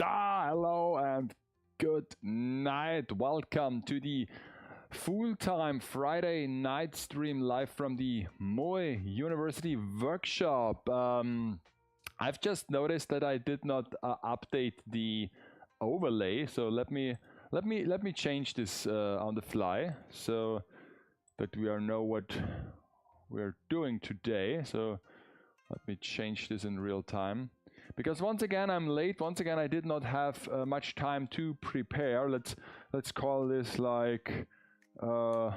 Hello and good night. Welcome to the full-time Friday night stream live from the Moe University workshop. I've just noticed that I did not update the overlay, so let me change this on the fly so that we know what we're doing today. So let me change this in real time. Because once again I'm late. Once again I did not have much time to prepare. Let's call this like Tohu.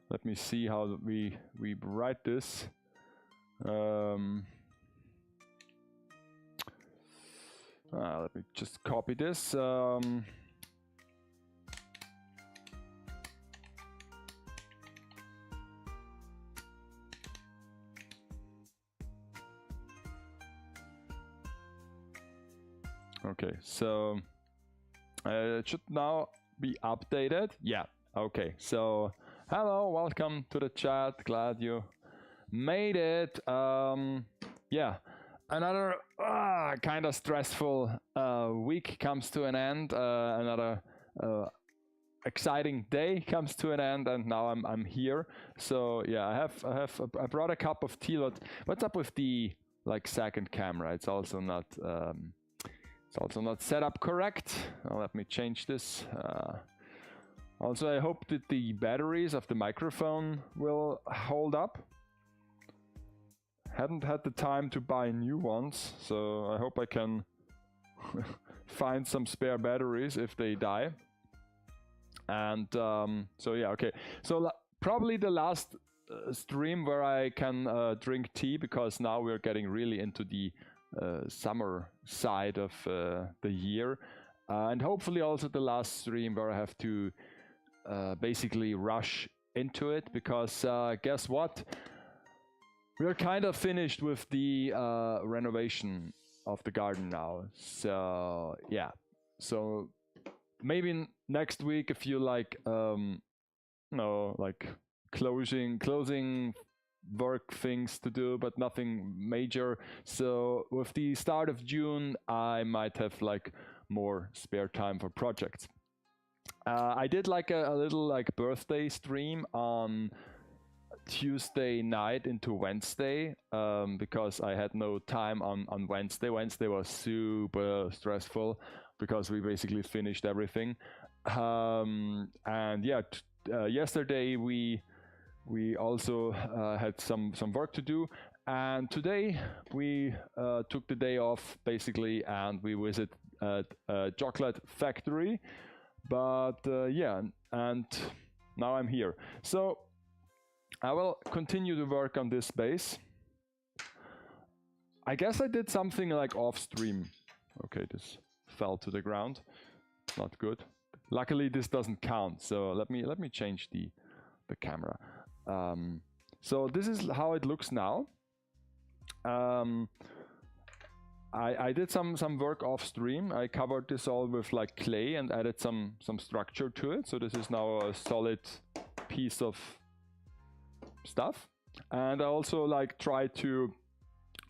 Let me see how we write this. Let me just copy this. Okay, so it should now be updated. Yeah, okay. So hello, welcome to the chat. Glad you made it. Yeah, another kind of stressful week comes to an end. Another exciting day comes to an end, and now I'm here. So yeah, I brought a cup of tea. What's up with the second camera? It's also not. It's also not set up correct. Let me change this. Also, I hope that the batteries of the microphone will hold up. Hadn't had the time to buy new ones, so I hope I can find some spare batteries if they die. And so yeah, okay. So probably the last stream where I can drink tea, because now we're getting really into the summer side of the year, and hopefully also the last stream where I have to basically rush into it, because guess what, we're kind of finished with the renovation of the garden now. So yeah, so maybe next week if you closing work things to do, but nothing major. So with the start of June I might have more spare time for projects. I did a little birthday stream on Tuesday night into Wednesday, because I had no time on Wednesday. Wednesday was super stressful because we basically finished everything. And yeah, yesterday we also had some work to do, and today we took the day off basically, and we visit a chocolate factory. But yeah, and now I'm here, so I will continue to work on this base. I guess I did something off stream. Okay, this fell to the ground. Not good. Luckily this doesn't count, so let me change the camera. So this is how it looks now. I did some work off stream. I covered this all with clay and added some structure to it. So this is now a solid piece of stuff. And I also tried to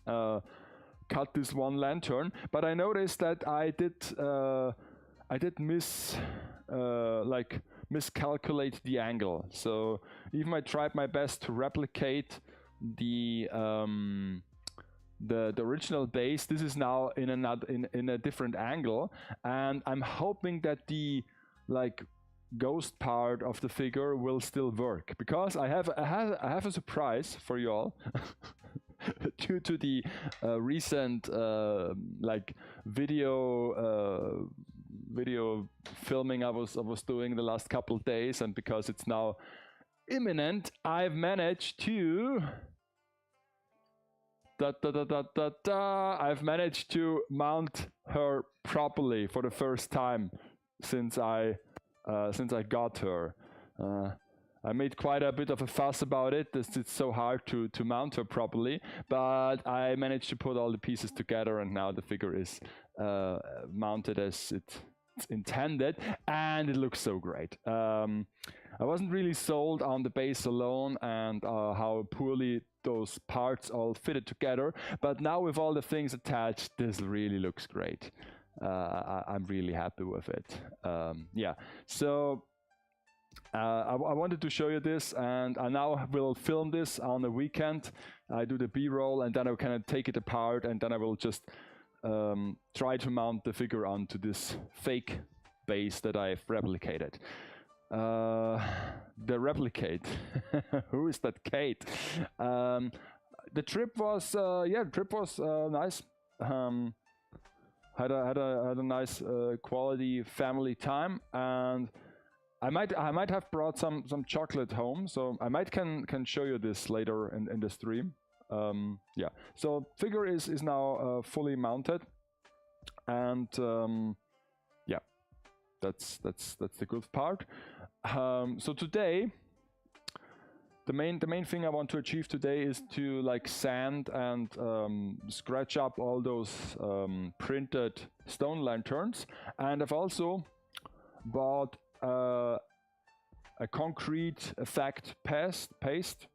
cut this one lantern, but I noticed that I did miscalculate the angle. So even I tried my best to replicate the original base. This is now in a different angle, and I'm hoping that the ghost part of the figure will still work, because I have a surprise for you all. Due to the recent video filming I was doing the last couple days, and because it's now imminent, I've managed to I've managed to mount her properly for the first time since I got her. I made quite a bit of a fuss about it. It's so hard to mount her properly, but I managed to put all the pieces together, and now the figure is mounted as it's intended, and it looks so great. I wasn't really sold on the base alone and how poorly those parts all fitted together. But now with all the things attached, this really looks great. I'm really happy with it. Yeah, so I wanted to show you this, and I now will film this on the weekend. I do the B-roll, and then I kind of take it apart, and then I will just try to mount the figure onto this fake base that I've replicated. The replicate. Who is that Kate? The trip was nice. Had a nice quality family time, and I might have brought some chocolate home, so I might can show you this later in the stream. Yeah, so figure is now fully mounted, and yeah, that's the good part. So today, the main thing I want to achieve today is to like sand and scratch up all those printed stone lanterns, and I've also bought a concrete effect paste.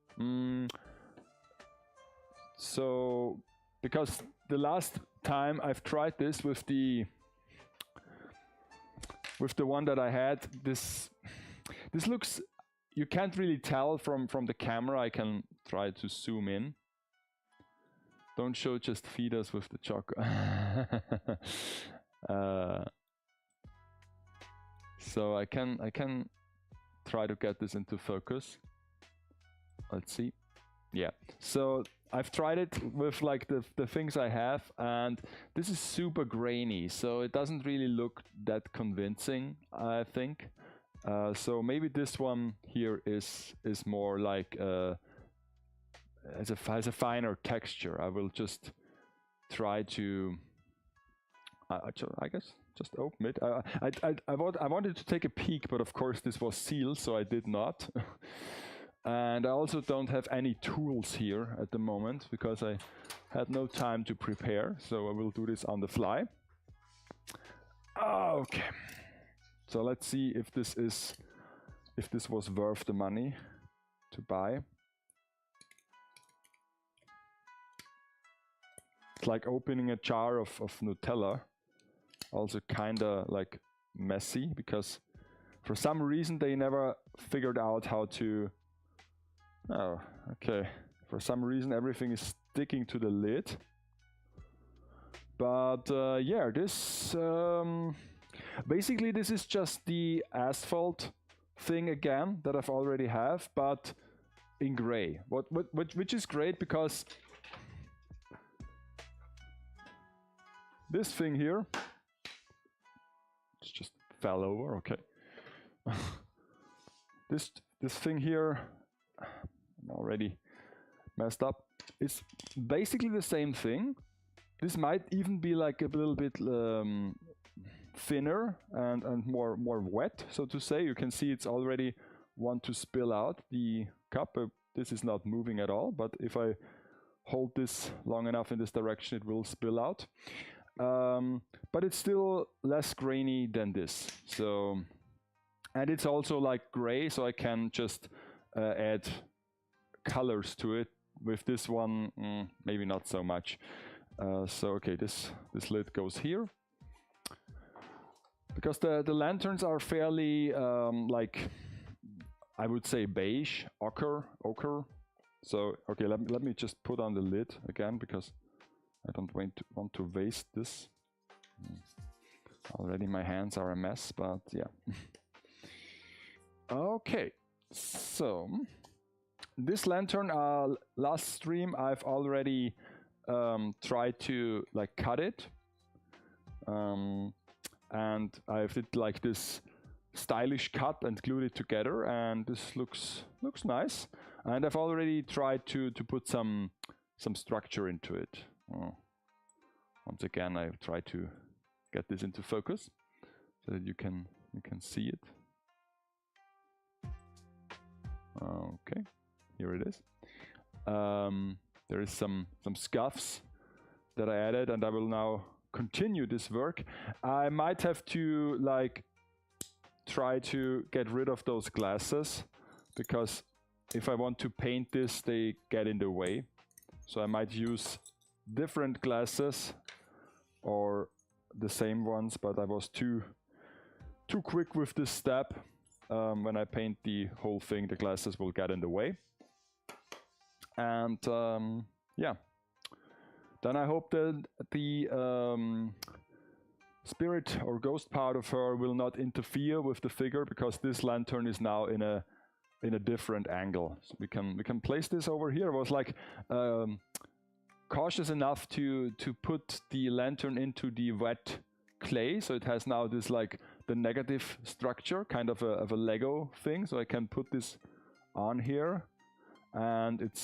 So because the last time I've tried this with the one that I had, this looks, you can't really tell from the camera. I can try to zoom in. Don't show, just feed us with the chocolate. So I can try to get this into focus. Let's see. Yeah, so I've tried it with like the things I have, and this is super grainy, so it doesn't really look that convincing, I think. So maybe this one here is more like has a finer texture. I will just try to I guess just open it. I wanted to take a peek, but of course this was sealed, so I did not. And I also don't have any tools here at the moment because I had no time to prepare, so I will do this on the fly. Okay, so let's see if this was worth the money to buy. It's like opening a jar of Nutella. Also kinda like messy because for some reason they never figured out how to. Oh, okay. For some reason everything is sticking to the lid. But yeah, this basically this is just the asphalt thing again that I've already have, but in gray. Which is great because this thing here, it just fell over. Okay. this thing here, already messed up. It's basically the same thing. This might even be like a little bit thinner and more wet, so to say. You can see it's already want to spill out the cup. This is not moving at all, but if I hold this long enough in this direction, it will spill out. But it's still less grainy than this. So, and it's also like gray, so I can just add colors to it. With this one, maybe not so much. So okay, this lid goes here. Because the lanterns are fairly like, I would say beige, ochre. So okay, let me just put on the lid again because I don't want to waste this. Already my hands are a mess, but yeah. Okay, so this lantern, last stream I've already tried to like cut it, and I did like this stylish cut and glued it together, and this looks nice. And I've already tried to put some structure into it. Once again, I try to get this into focus so that you can see it. Okay, here it is. There is some scuffs that I added, and I will now continue this work. I might have to like try to get rid of those glasses, because if I want to paint this, they get in the way. So I might use different glasses or the same ones, but I was too quick with this step. When I paint the whole thing, the glasses will get in the way. And yeah, then I hope that the spirit or ghost part of her will not interfere with the figure, because this lantern is now in a different angle. So we can place this over here. I was like cautious enough to put the lantern into the wet clay, so it has now this like the negative structure, kind of a Lego thing. So I can put this on here, and it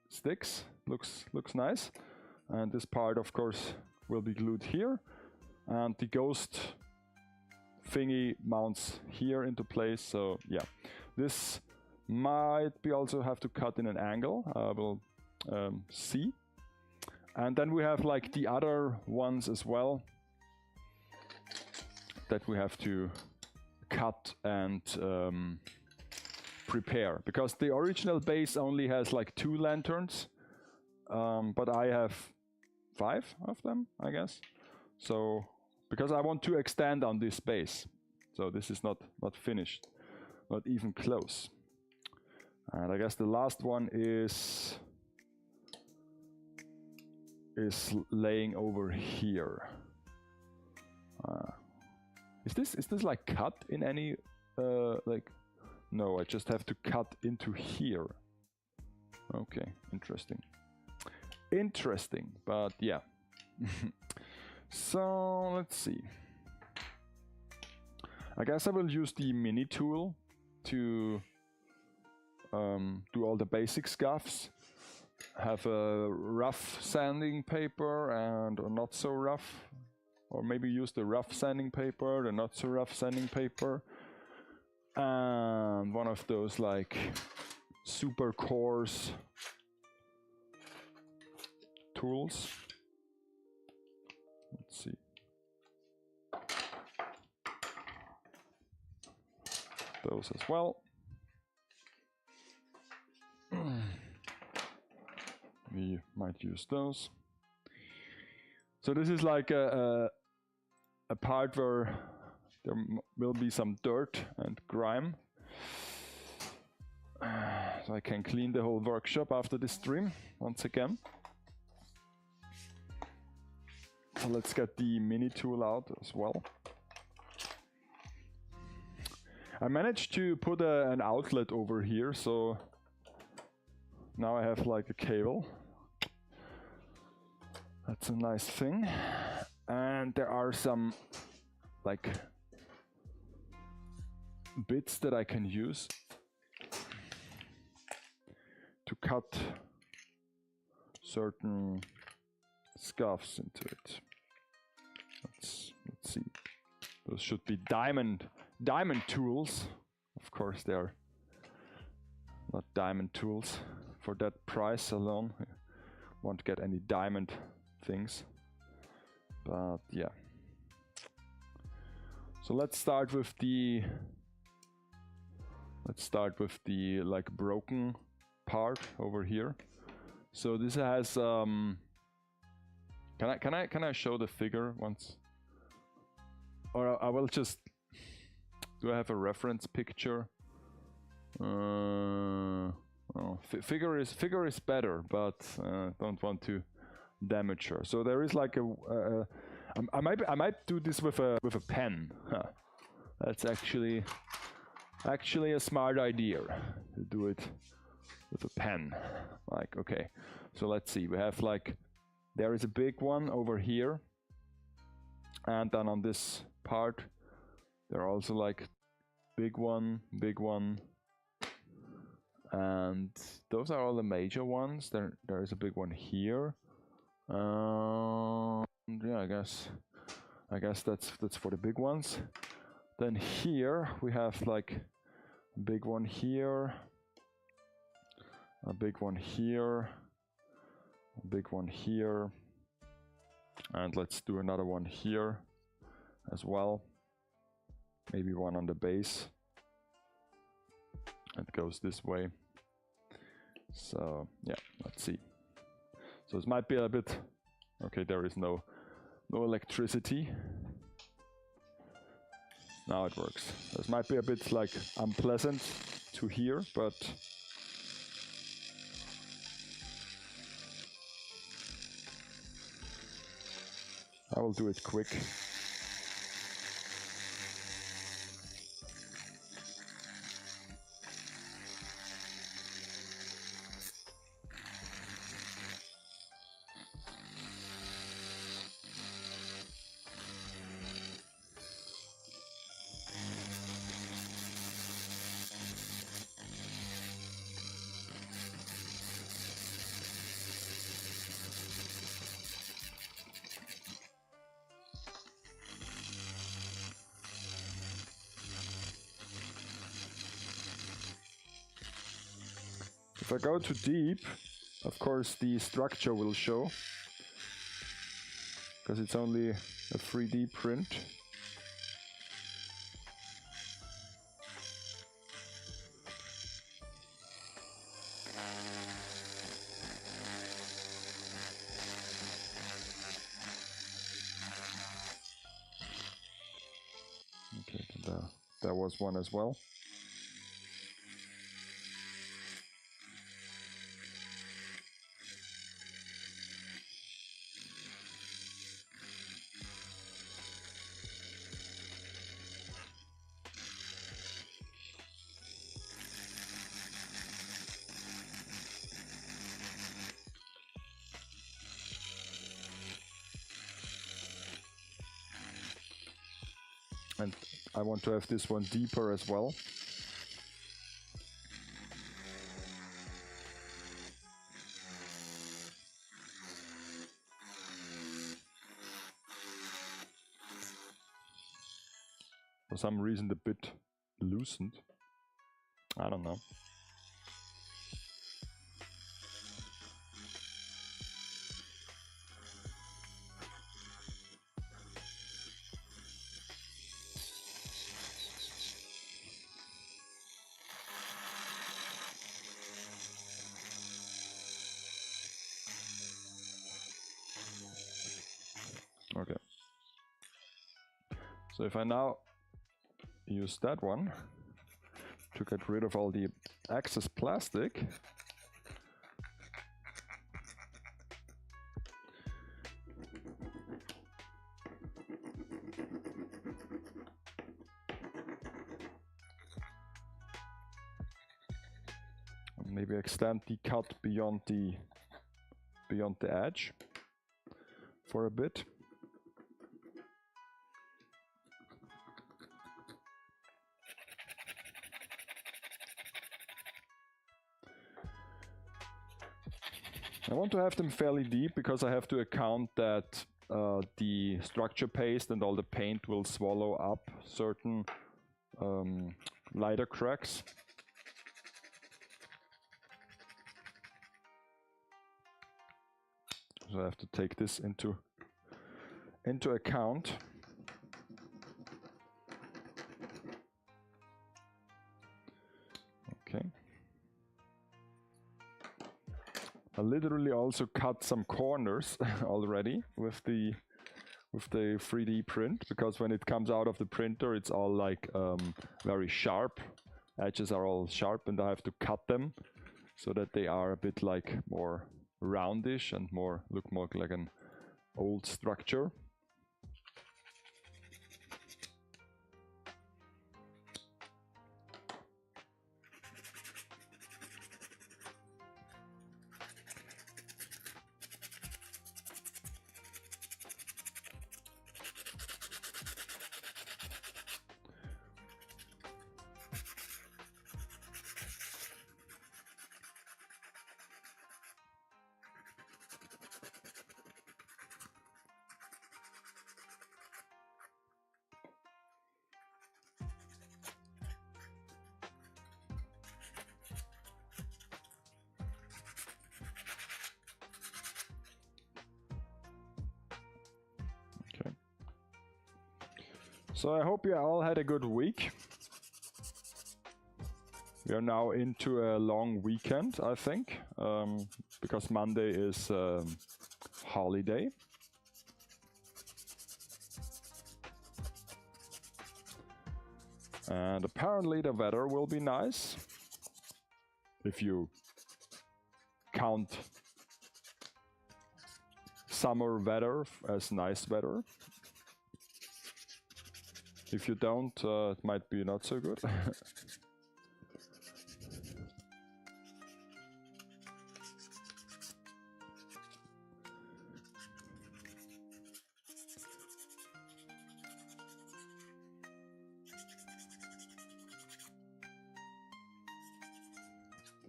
sticks. Looks nice. And this part, of course, will be glued here, and the ghost thingy mounts here into place. So yeah, this might be also have to cut in an angle. We'll see. And then we have like the other ones as well that we have to cut and prepare, because the original base only has like 2 lanterns, but I have 5 of them, I guess. So because I want to extend on this base, so this is not finished, not even close. And I guess the last one is laying over here. Is this like cut in any like? No, I just have to cut into here. Okay, interesting. Interesting, but yeah. So let's see. I guess I will use the mini tool to do all the basic scuffs. Have a rough sanding paper and a not so rough, or maybe use the rough sanding paper, the not so rough sanding paper, and one of those like super coarse tools. Let's see. Those as well. We might use those. So this is like a part where there will be some dirt and grime. So I can clean the whole workshop after this stream once again. So let's get the mini tool out as well. I managed to put an outlet over here, so now I have like a cable. That's a nice thing. And there are some like bits that I can use to cut certain scuffs into it. Let's see. Those should be diamond tools. Of course, they are not diamond tools. For that price alone, you won't get any diamond things. But yeah. So let's start with the like broken part over here. So this has can I show the figure once? Or I will just, do I have a reference picture? Oh, figure is better, but don't want to damage her. So there is like I might do this with a pen. Huh. That's actually a smart idea to do it with a pen. Like, okay, so let's see. We have like, there is a big one over here, and then on this part there are also like big one, and those are all the major ones. There is a big one here. Yeah, I guess that's for the big ones. Then here we have like a big one here, a big one here, a big one here, and let's do another one here as well. maybe one on the base. It goes this way. So yeah, let's see. So this might be a bit, okay, there is no electricity. Now it works. This might be a bit like unpleasant to hear, but I will do it quick. If I go too deep, of course the structure will show, because it's only a 3D print. Okay, there was one as well. And I want to have this one deeper as well. For some reason the bit loosened. I don't know. Okay. So if I now use that one to get rid of all the excess plastic, and maybe extend the cut beyond the edge for a bit. I want to have them fairly deep because I have to account that the structure paste and all the paint will swallow up certain lighter cracks. So I have to take this into account. Okay. I literally also cut some corners already with the 3D print, because when it comes out of the printer it's all like very sharp. Edges are all sharp and I have to cut them so that they are a bit like more roundish and look more like an old structure. So I hope you all had a good week. We are now into a long weekend, I think, because Monday is holiday. And apparently the weather will be nice, if you count summer weather as nice weather. If you don't, it might be not so good.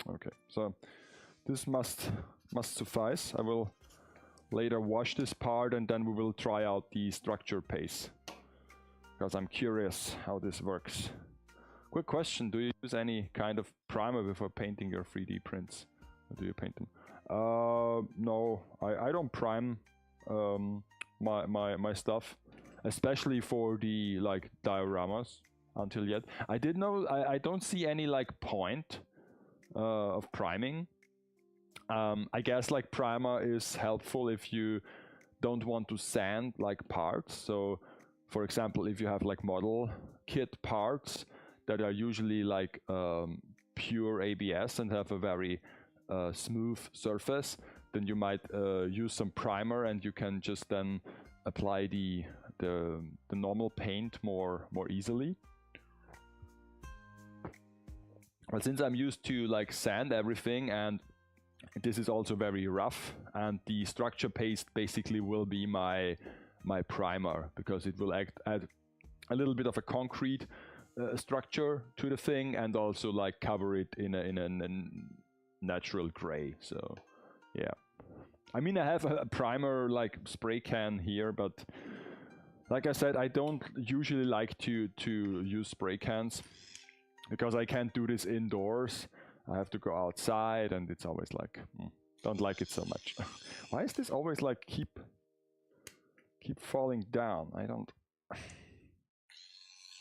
Okay, so this must suffice. I will later wash this part and then we will try out the structure paste, because I'm curious how this works. Quick question, do you use any kind of primer before painting your 3D prints? Or do you paint them? No, I don't prime my stuff, especially for the like dioramas until yet. I don't see any like point of priming. I guess like primer is helpful if you don't want to sand like parts. So for example, if you have like model kit parts that are usually like pure ABS and have a very smooth surface, then you might use some primer and you can just then apply the normal paint more easily. But since I'm used to like sand everything, and this is also very rough, and the structure paste basically will be my primer, because it will add a little bit of a concrete structure to the thing, and also like cover it in a natural gray. So yeah, I mean, I have a primer like spray can here, but like I said, I don't usually like to use spray cans, because I can't do this indoors. I have to go outside, and it's always like, don't like it so much. Why is this always like keep falling down? I don't.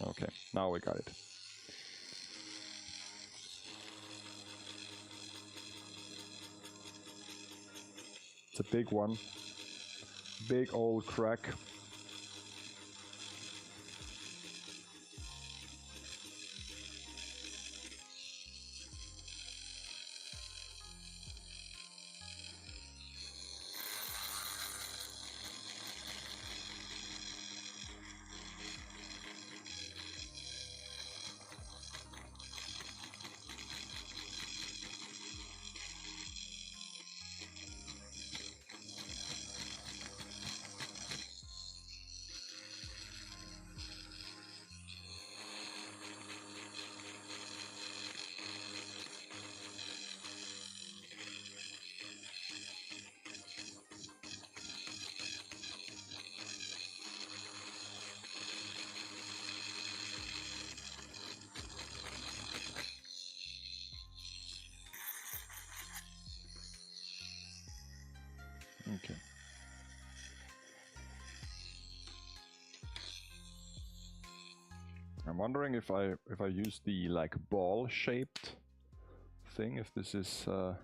Okay, now we got it. It's a big one. Big old crack. Okay. I'm wondering if I use the like ball shaped thing, if this is a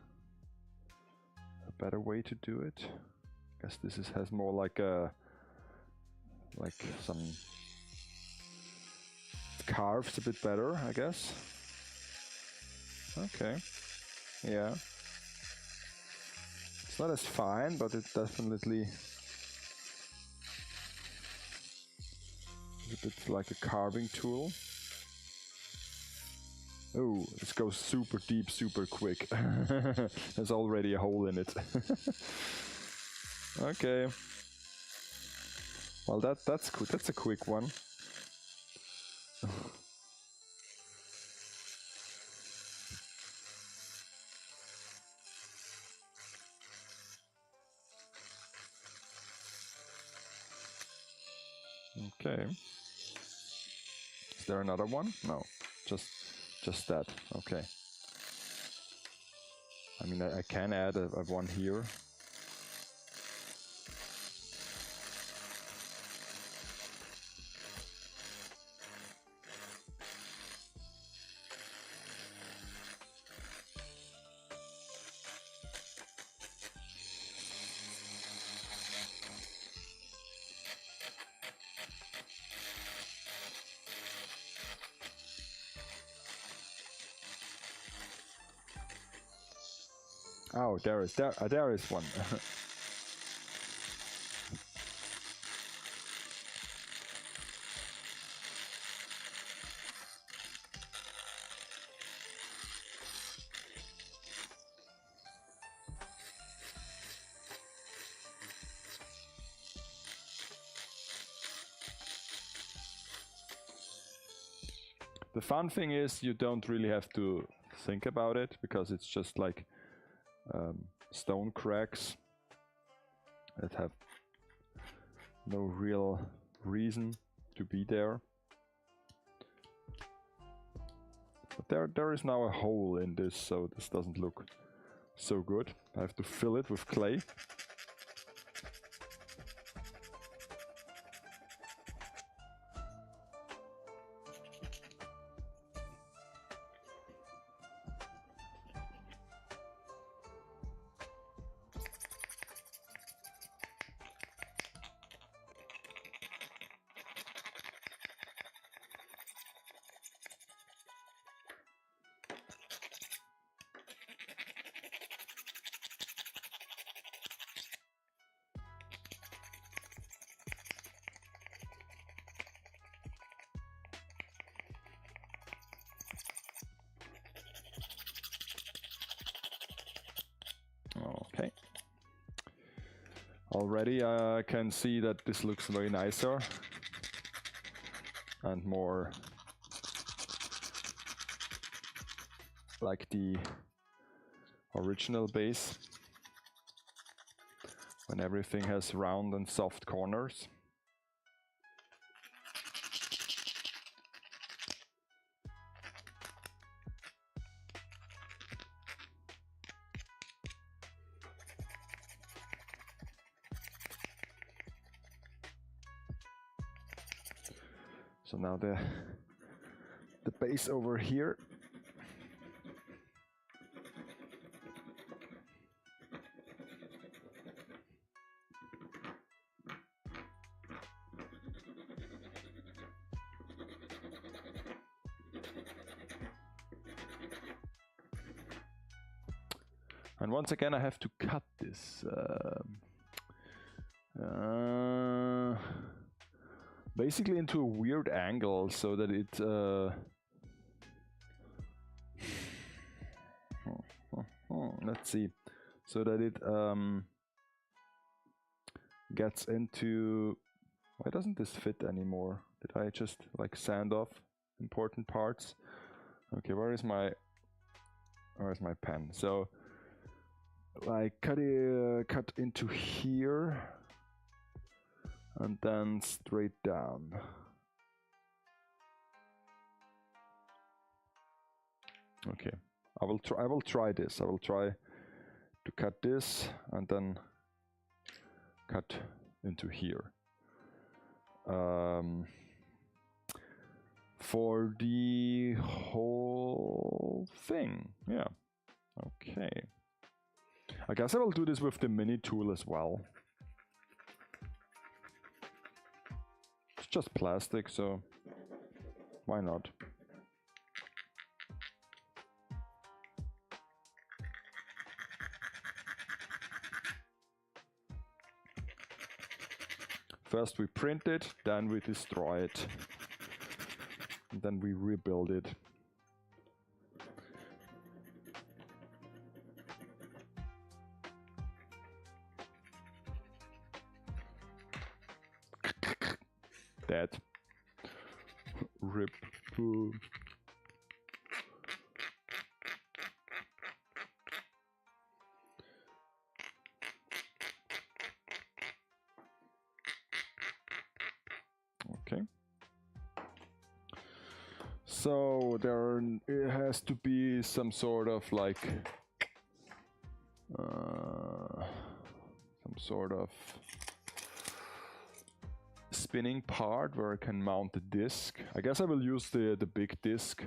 better way to do it. I guess this has more like some carves a bit better, I guess. Okay. Yeah. It's not as fine, but it definitely is a bit like a carving tool. Oh, this goes super deep, super quick. There's already a hole in it. Okay. Well, that's cool. That's a quick one. Okay. Is there another one? No, just that. Okay. I mean, I can add a one here. Oh, there is one. The fun thing is you don't really have to think about it because it's just like stone cracks that have no real reason to be there. But there is now a hole in this, so this doesn't look so good. I have to fill it with clay. Okay. Already I can see that this looks very nicer and more like the original base when everything has round and soft corners. So now the base over here. And once again I have to cut this. Basically into a weird angle so that it let's see, so that it gets into, why doesn't this fit anymore? Did I just like sand off important parts? Okay, where's my pen? So I cut into here and then straight down. Okay, I will try this. I will try to cut this and then cut into here. For the whole thing, yeah. Okay. I guess I will do this with the mini tool as well. It's just plastic, so why not? First we print it, then we destroy it, and then we rebuild it. Dead. Rip. Okay. So there it has to be some sort of like some sort of spinning part where I can mount the disc. I guess I will use the big disc.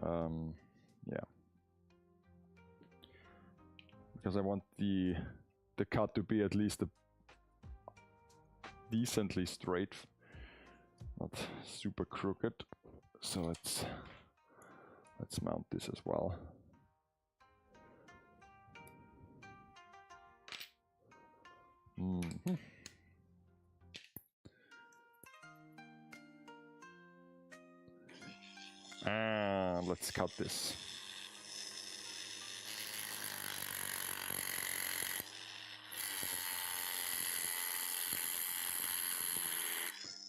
Yeah, because I want the cut to be at least decently straight, not super crooked. So let's mount this as well. Mhm. And let's cut this.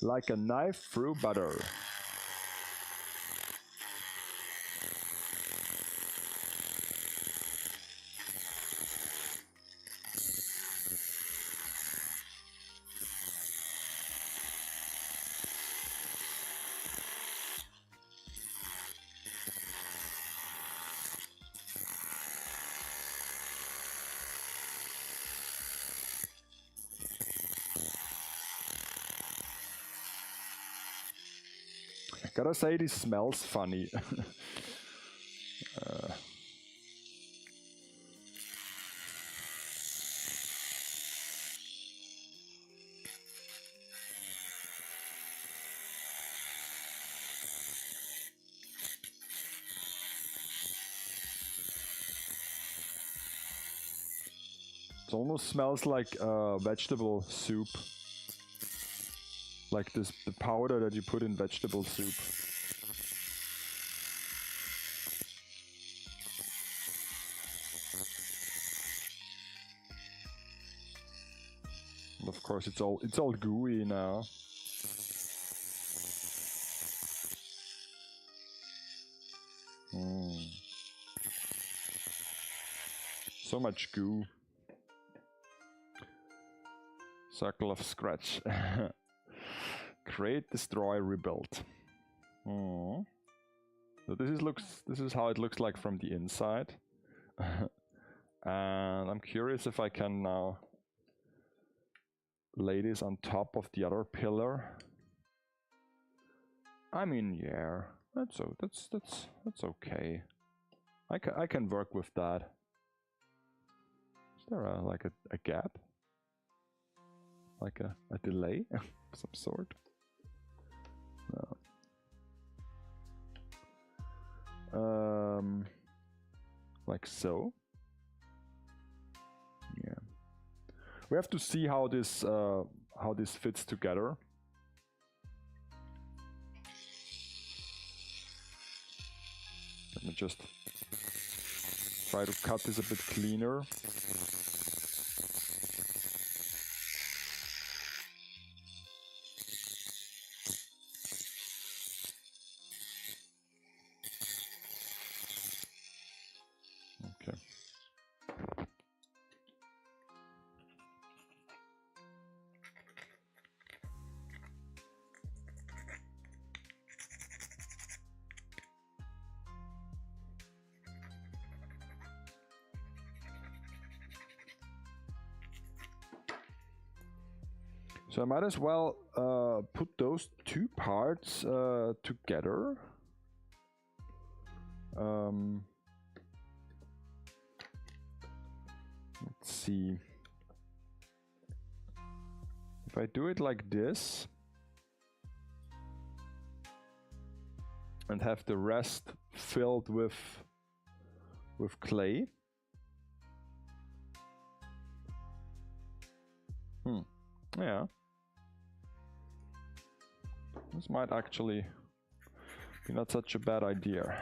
Like a knife through butter. Gotta say, this smells funny. It almost smells like vegetable soup. Like the powder that you put in vegetable soup. And of course, it's all gooey now. So much goo. Circle of scratch. Create, destroy, rebuild. So this is how it looks like from the inside. And I'm curious if I can now lay this on top of the other pillar. I mean, yeah, that's okay. I can work with that. Is there like a gap? Like a delay of some sort? No. Like so. Yeah. We have to see how this fits together. Let me just try to cut this a bit cleaner. So I might as well put those two parts together. Let's see. If I do it like this and have the rest filled with clay. Yeah. This might actually be not such a bad idea.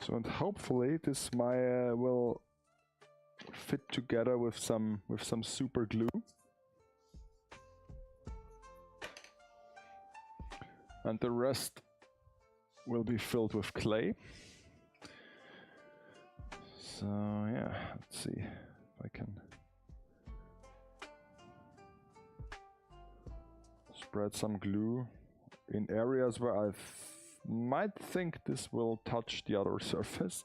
So, and hopefully this will fit together with some super glue. And the rest will be filled with clay. So yeah, let's see if I can spread some glue in areas where I might think this will touch the other surface.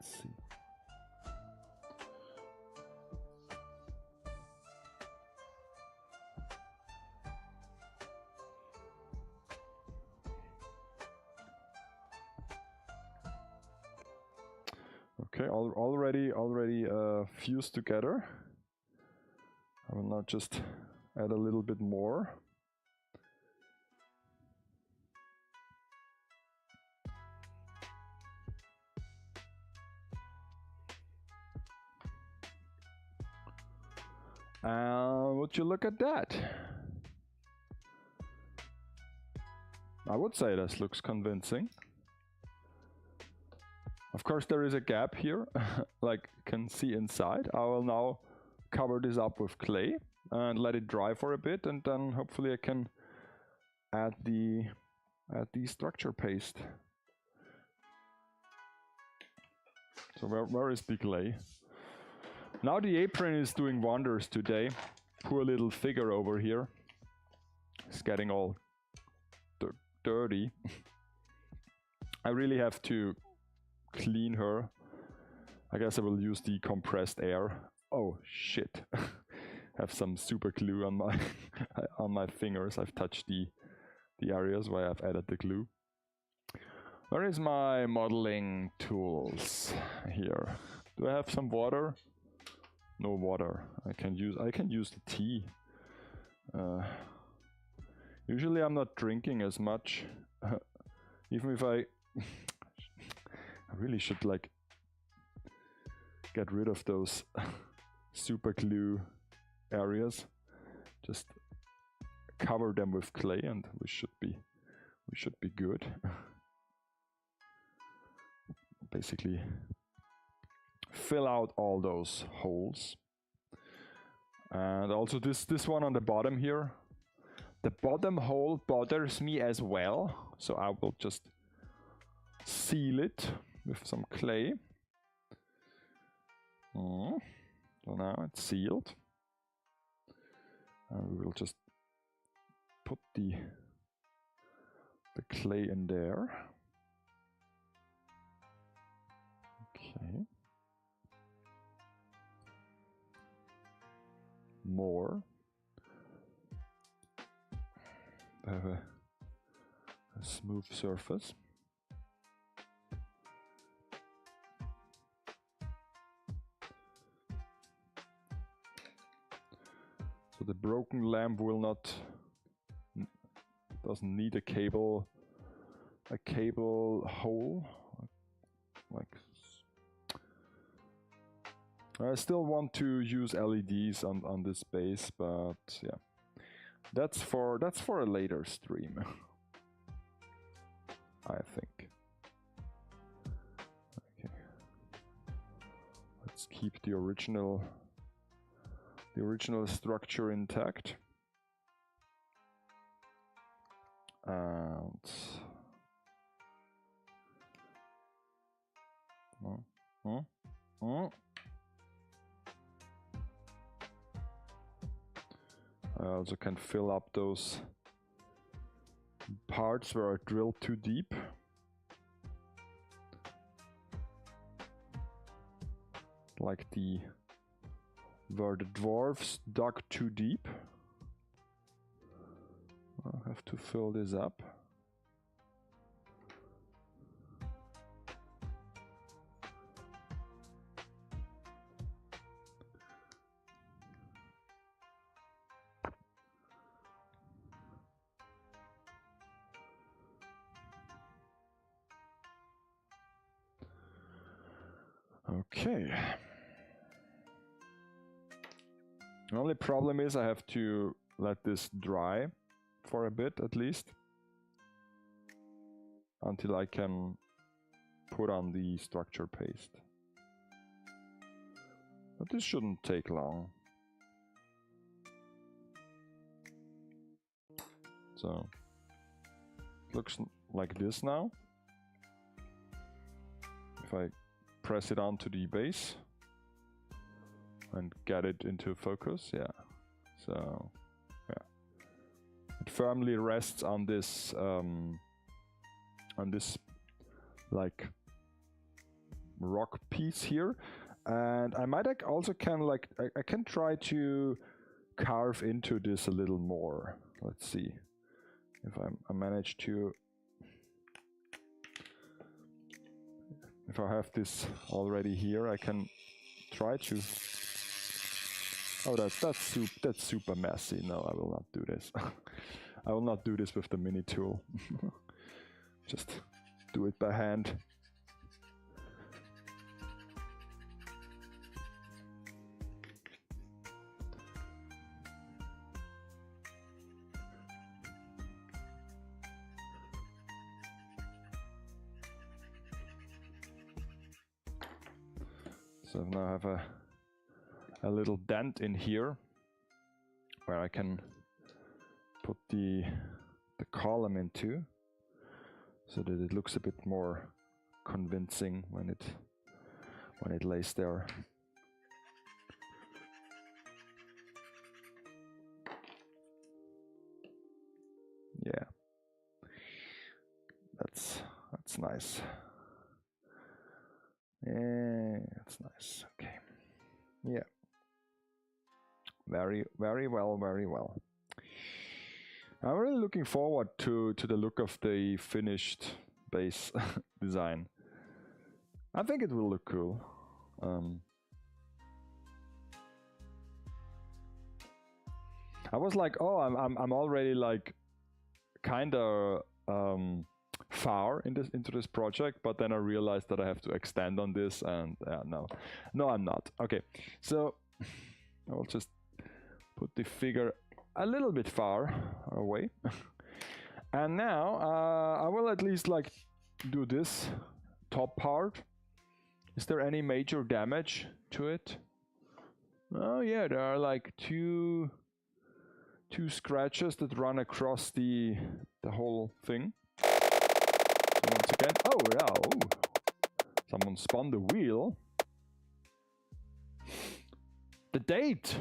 Let's see. Okay, already fused together. I will now just add a little bit more. Would you look at that? I would say this looks convincing. Of course there is a gap here, like you can see inside. I will now cover this up with clay and let it dry for a bit, and then hopefully I can add the structure paste. So where is the clay? Now the apron is doing wonders today. Poor little figure over here. It's getting all dirty. I really have to clean her. I guess I will use the compressed air. Oh shit. Have some super glue on my on my fingers. I've touched the areas where I've added the glue. Where is my modeling tools? Here. Do I have some water? No water. I can use the tea. Usually I'm not drinking as much. Even if I really should like get rid of those super glue areas. Just cover them with clay and we should be good. Basically fill out all those holes. And also this one on the bottom here. The bottom hole bothers me as well, so I will just seal it with some clay. So now it's sealed. And we will just put the clay in there. Okay. More. I have a smooth surface. So the broken lamp doesn't need a cable hole. Like, I still want to use LEDs on this base, but yeah, that's for a later stream, I think. Okay, let's keep the original structure intact. And I also can fill up those parts where I drilled too deep. Like where the dwarves dug too deep. I'll have to fill this up. Okay. The only problem is I have to let this dry for a bit at least. until I can put on the structure paste. But this shouldn't take long. So it looks like this now. If I press it onto the base and get it into focus, yeah. So yeah, it firmly rests on this like rock piece here, and I might also can like I can try to carve into this a little more. Let's see if I manage to. If I have this already here, I can try to. Oh, that's super messy. No, I will not do this. I will not do this with the mini tool. Just do it by hand. So now I have a little dent in here where I can put the column into, so that it looks a bit more convincing when it lays there. Yeah, that's nice. Yeah, that's nice. Okay. Yeah. Very well, very well. I'm really looking forward to the look of the finished base design. I think it will look cool. I was like, oh, I'm already like kind of far into this project, but then I realized that I have to extend on this, and no, I'm not. Okay, so I will just put the figure a little bit far away, and now I will at least like do this top part. Is there any major damage to it? Oh yeah, there are like two scratches that run across the whole thing. So once again, oh yeah, oh, someone spun the wheel. The date.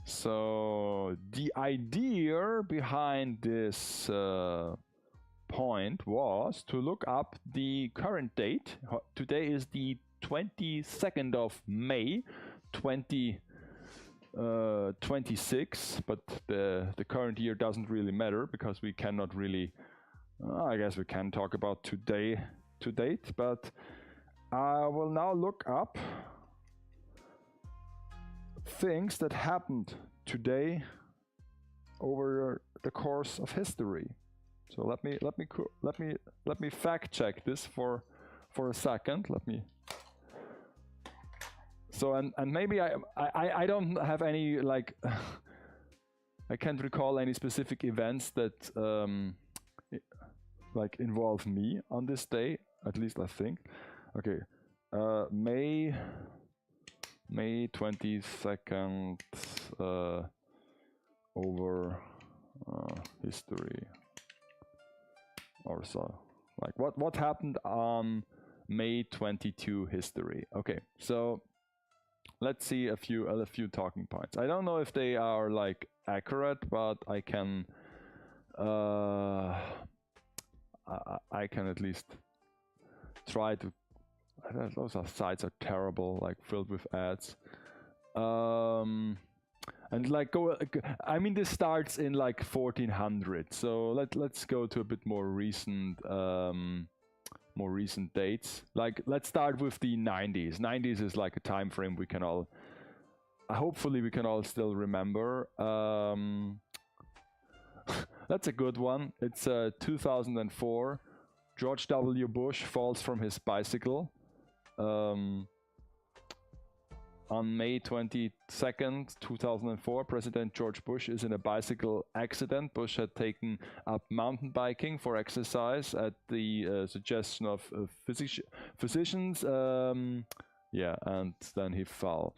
So the idea behind this point was to look up the current date. Today is the 22nd of May 2026, but the current year doesn't really matter because we cannot really, I guess we can talk about today to date, but I will now look up things that happened today over the course of history. So let me fact check this for a second. Let me. So and maybe I don't have any like I can't recall any specific events that like involve me on this day. At least I think. Okay, May 22nd over history or so. Like what happened on May 22 history? Okay, so let's see a few talking points. I don't know if they are like accurate, but I can I can at least try to. Those sites are terrible, like filled with ads. And like I mean, this starts in like 1400. So let's go to a bit more recent dates. Like let's start with the 90s. 90s is like a time frame we can all, hopefully we can all still remember. That's a good one. It's 2004. George W. Bush falls from his bicycle. On May 22nd, 2004, President George Bush is in a bicycle accident. Bush had taken up mountain biking for exercise at the suggestion of physicians. Yeah, and then he fell.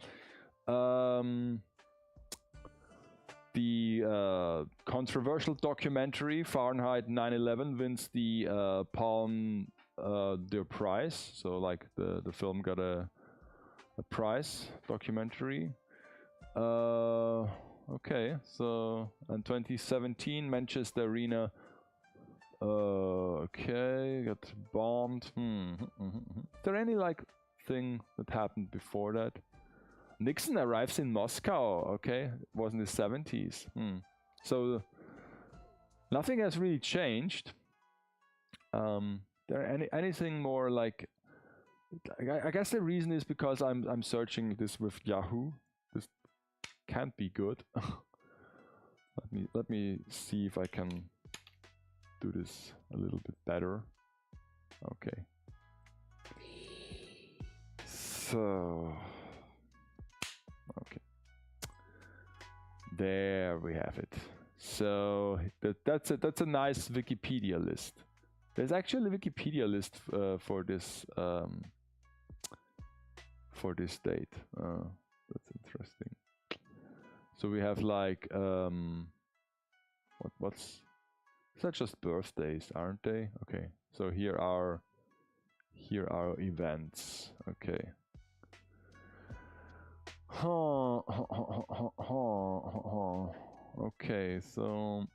The controversial documentary Fahrenheit 9/11 wins the Palme d'Or prize. So like the film got a prize, documentary. Okay, so in 2017, Manchester Arena. Okay, got bombed. Is there any like thing that happened before that? Nixon arrives in Moscow. Okay, it was in the 70s. So nothing has really changed. There anything more like? I guess the reason is because I'm searching this with Yahoo. This can't be good. let me see if I can do this a little bit better. Okay. So okay. There we have it. So that's a nice Wikipedia list. There's actually a Wikipedia list for this date. That's interesting. So we have like what's is that just birthdays, aren't they? Okay. So here are events. Okay. Okay, so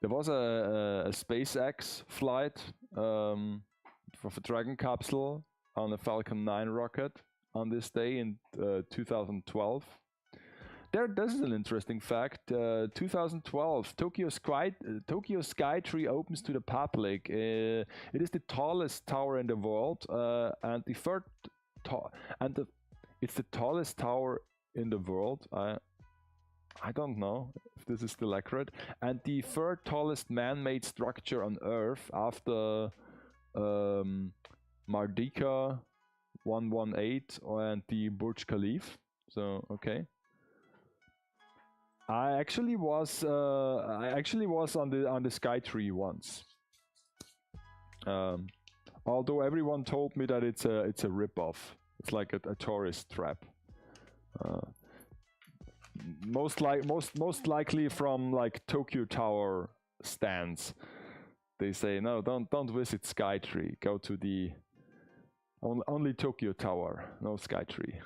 there was a SpaceX flight of a Dragon capsule on the Falcon 9 rocket on this day in 2012. This is an interesting fact. 2012, Tokyo Skytree opens to the public. It is the tallest tower in the world, and it's the tallest tower in the world. I don't know if this is still accurate. And the third tallest man-made structure on Earth after Mardika 118 and the Burj Khalifa. So okay. I actually was on the Skytree once. Although everyone told me that it's a rip-off. It's like a tourist trap. Most likely from like Tokyo Tower stands. They say no, don't visit Skytree. Go to the only Tokyo Tower, no Skytree,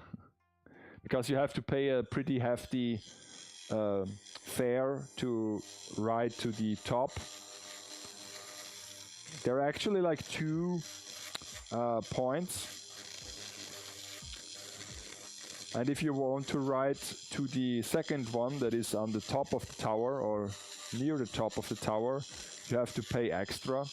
because you have to pay a pretty hefty fare to ride to the top. There are actually like 2 points, and if you want to ride to the second one that is on the top of the tower or near the top of the tower, you have to pay extra.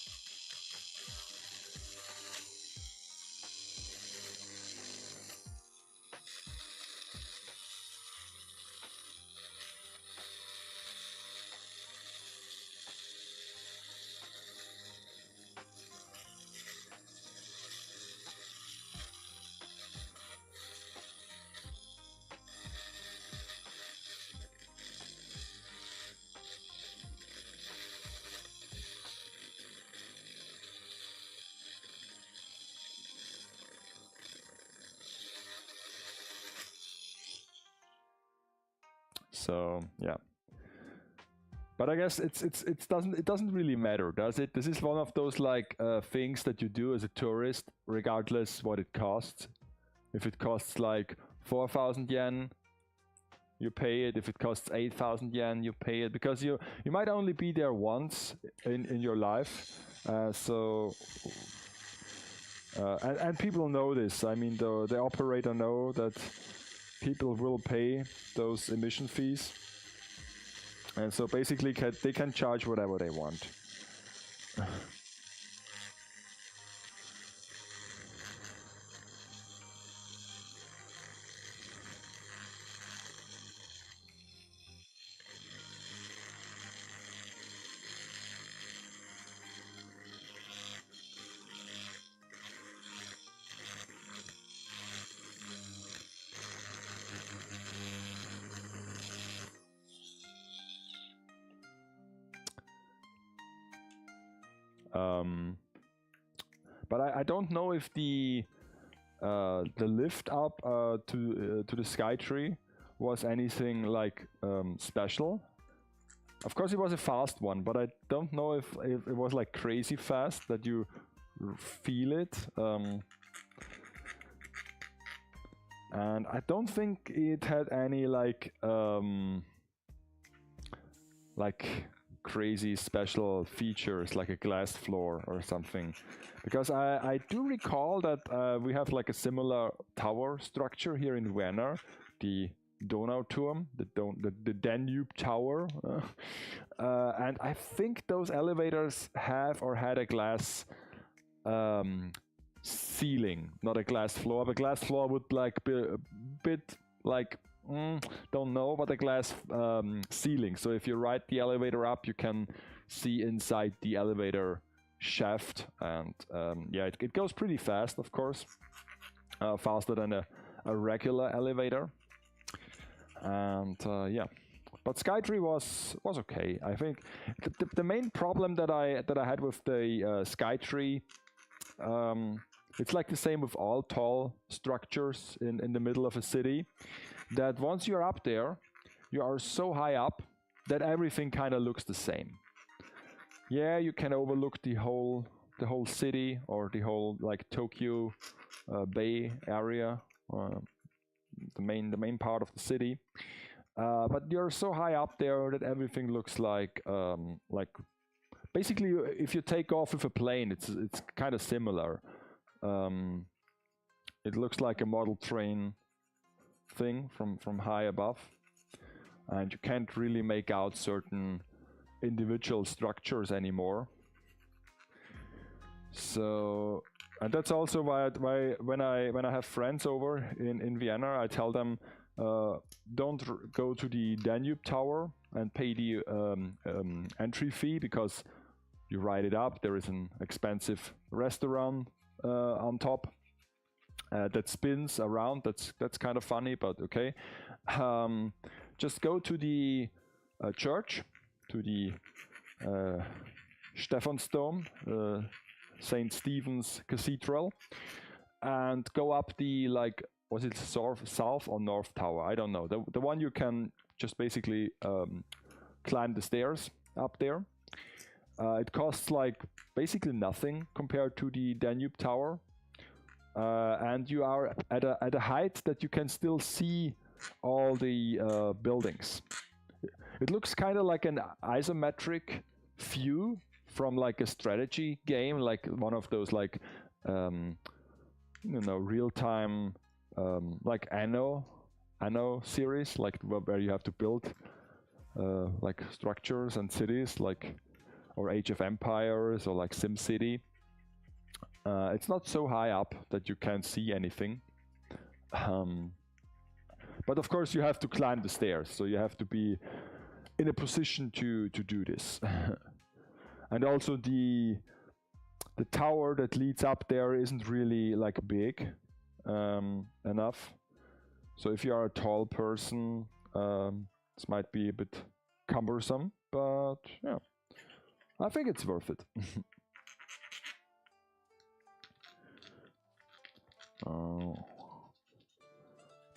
So yeah, but I guess it doesn't really matter, does it? This is one of those like things that you do as a tourist, regardless what it costs. If it costs like 4,000 yen, you pay it. If it costs 8,000 yen, you pay it, because you might only be there once in your life. And people know this. I mean, the operator know that people will pay those emission fees, and so basically they can charge whatever they want. But I don't know if the lift up to the Skytree was anything like special. Of course, it was a fast one, but I don't know if it was like crazy fast that you feel it. And I don't think it had any like crazy special features like a glass floor or something, because I do recall that we have like a similar tower structure here in Vienna, the Donauturm, the Danube Tower, and I think those elevators have or had a glass ceiling, not a glass floor. But glass floor would like be a bit like don't know, but a glass ceiling. So if you ride the elevator up, you can see inside the elevator shaft, and yeah, it goes pretty fast, of course, faster than a regular elevator. And yeah, but Skytree was okay. I think the main problem that I had with the Skytree, it's like the same with all tall structures in the middle of a city, that once you're up there, you are so high up that everything kind of looks the same. Yeah, you can overlook the whole city, or the whole like Tokyo Bay area, the main part of the city. But you're so high up there that everything looks like basically if you take off with a plane, it's kind of similar. It looks like a model train thing from high above, and you can't really make out certain individual structures anymore. So, and that's also why when I have friends over in Vienna, I tell them don't go to the Danube Tower and pay the entry fee, because you ride it up. There is an expensive restaurant on top that spins around. That's kind of funny, but okay. Just go to the church, to the Stephansdom, St. Stephen's Cathedral, and go up the, like, was it south or north tower? I don't know. The one you can just basically climb the stairs up there. It costs like basically nothing compared to the Danube Tower, and you are at a height that you can still see all the buildings. It looks kind of like an isometric view from like a strategy game, like one of those like real-time like Anno series, like where you have to build like structures and cities, like, or Age of Empires, or like SimCity. It's not so high up that you can't see anything. But of course you have to climb the stairs, so you have to be in a position to do this. And also the tower that leads up there isn't really like big enough. So if you are a tall person, this might be a bit cumbersome, but yeah, I think it's worth it.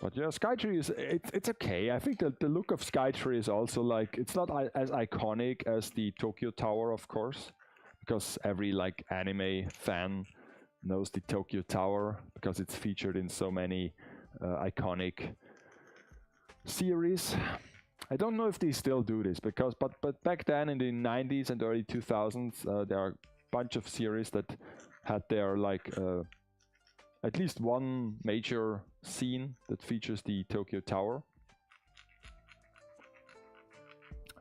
But yeah, Skytree is it's okay. I think the look of Skytree is also like, it's not as iconic as the Tokyo Tower, of course, because every like anime fan knows the Tokyo Tower because it's featured in so many iconic series. I don't know if they still do this, because but back then in the 90s and early 2000s, there are a bunch of series that had their like at least one major scene that features the Tokyo Tower.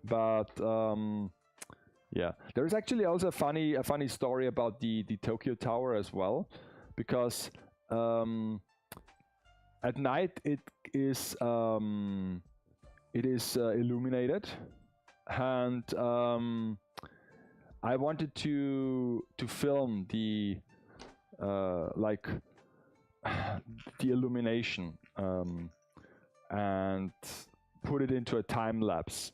But yeah, there is actually also a funny story about the Tokyo Tower as well, because at night it is illuminated, and I wanted to film the like the illumination and put it into a time lapse.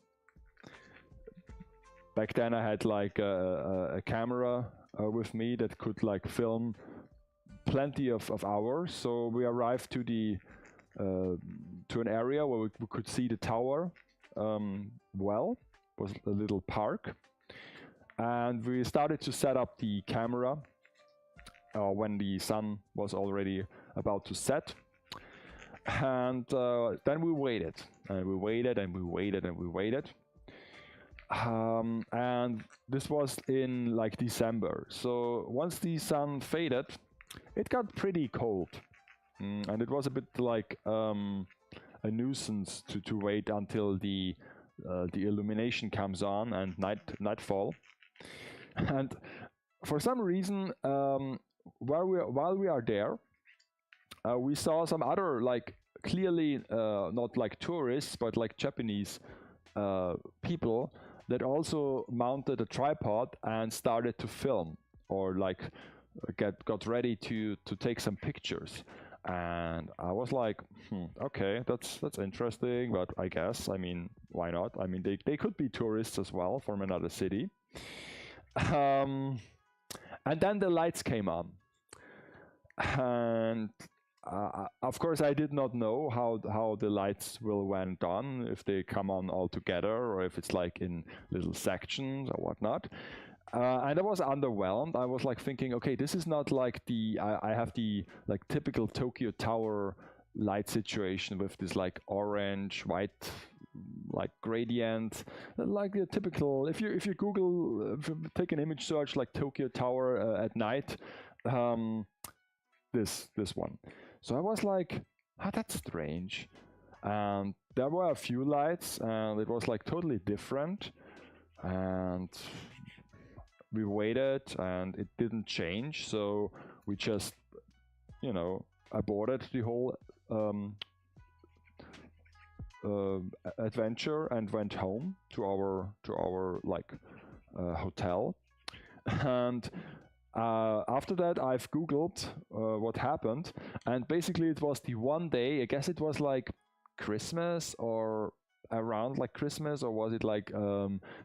Back then I had like a camera with me that could like film plenty of hours. So we arrived to the to an area where we could see the tower. Well, it was a little park, and we started to set up the camera when the sun was already about to set. And then we waited, and we waited, and we waited, and we waited. And this was in like December. So once the sun faded, it got pretty cold. And it was a bit like a nuisance to wait until the illumination comes on and nightfall. And for some reason, while we are there, we saw some other, like, clearly not like tourists, but like Japanese people that also mounted a tripod and started to film, or like got ready to take some pictures. And I was like, okay, that's interesting, but I guess, I mean, why not? I mean, they could be tourists as well from another city. And then the lights came on. And of course, I did not know how the lights will went on, if they come on all together or if it's like in little sections or whatnot. And I was underwhelmed. I was like thinking, okay, this is not like I have the like typical Tokyo Tower light situation with this like orange, white, like gradient, like the typical. If you Google, if you take an image search like Tokyo Tower at night, this one. So I was like, that's strange. And there were a few lights, and it was like totally different. And we waited, and it didn't change. So we just, aborted the whole adventure and went home to our like hotel. And after that, I've Googled what happened, and basically it was the one day, I guess it was like Christmas or around like Christmas, or was it like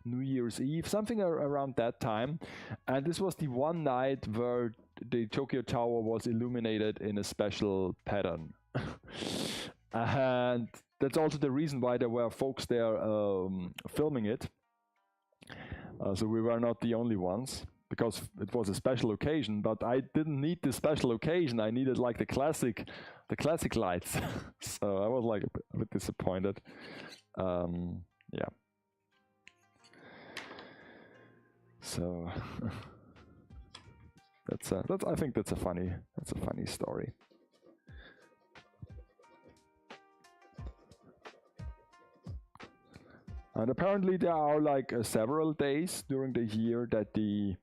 New Year's Eve, something around that time. And this was the one night where the Tokyo Tower was illuminated in a special pattern. And that's also the reason why there were folks there filming it. So we were not the only ones, because it was a special occasion, but I didn't need the special occasion. I needed like the classic lights. So I was like a bit disappointed. Yeah. So that's I think that's a funny story. And apparently there are like several days during the year that the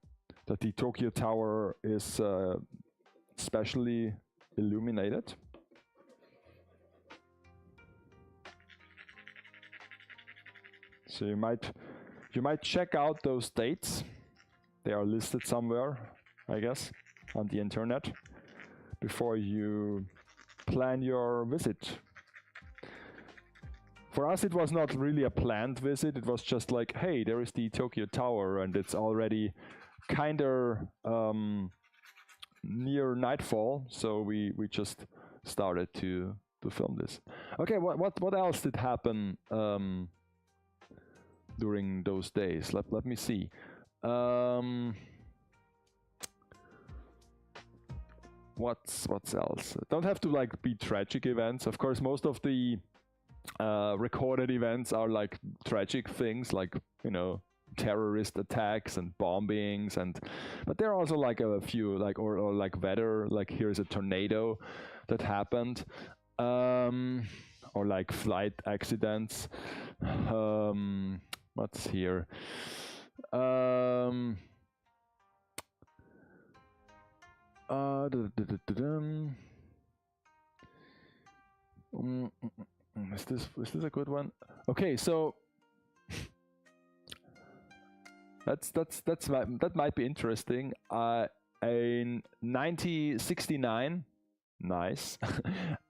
Tokyo Tower is specially illuminated. So you might check out those dates. They are listed somewhere, I guess, on the internet before you plan your visit. For us, it was not really a planned visit. It was just like, hey, there is the Tokyo Tower, and it's already kind of near nightfall, so we just started to film this. Okay, what else did happen during those days? Let me see. What's else? Don't have to like be tragic events. Of course, most of the recorded events are like tragic things, like terrorist attacks and bombings, but there are also like a few like or like weather, like here's a tornado that happened, or like flight accidents. What's here? Is this a good one? Okay, so that might be interesting. In 1969, nice.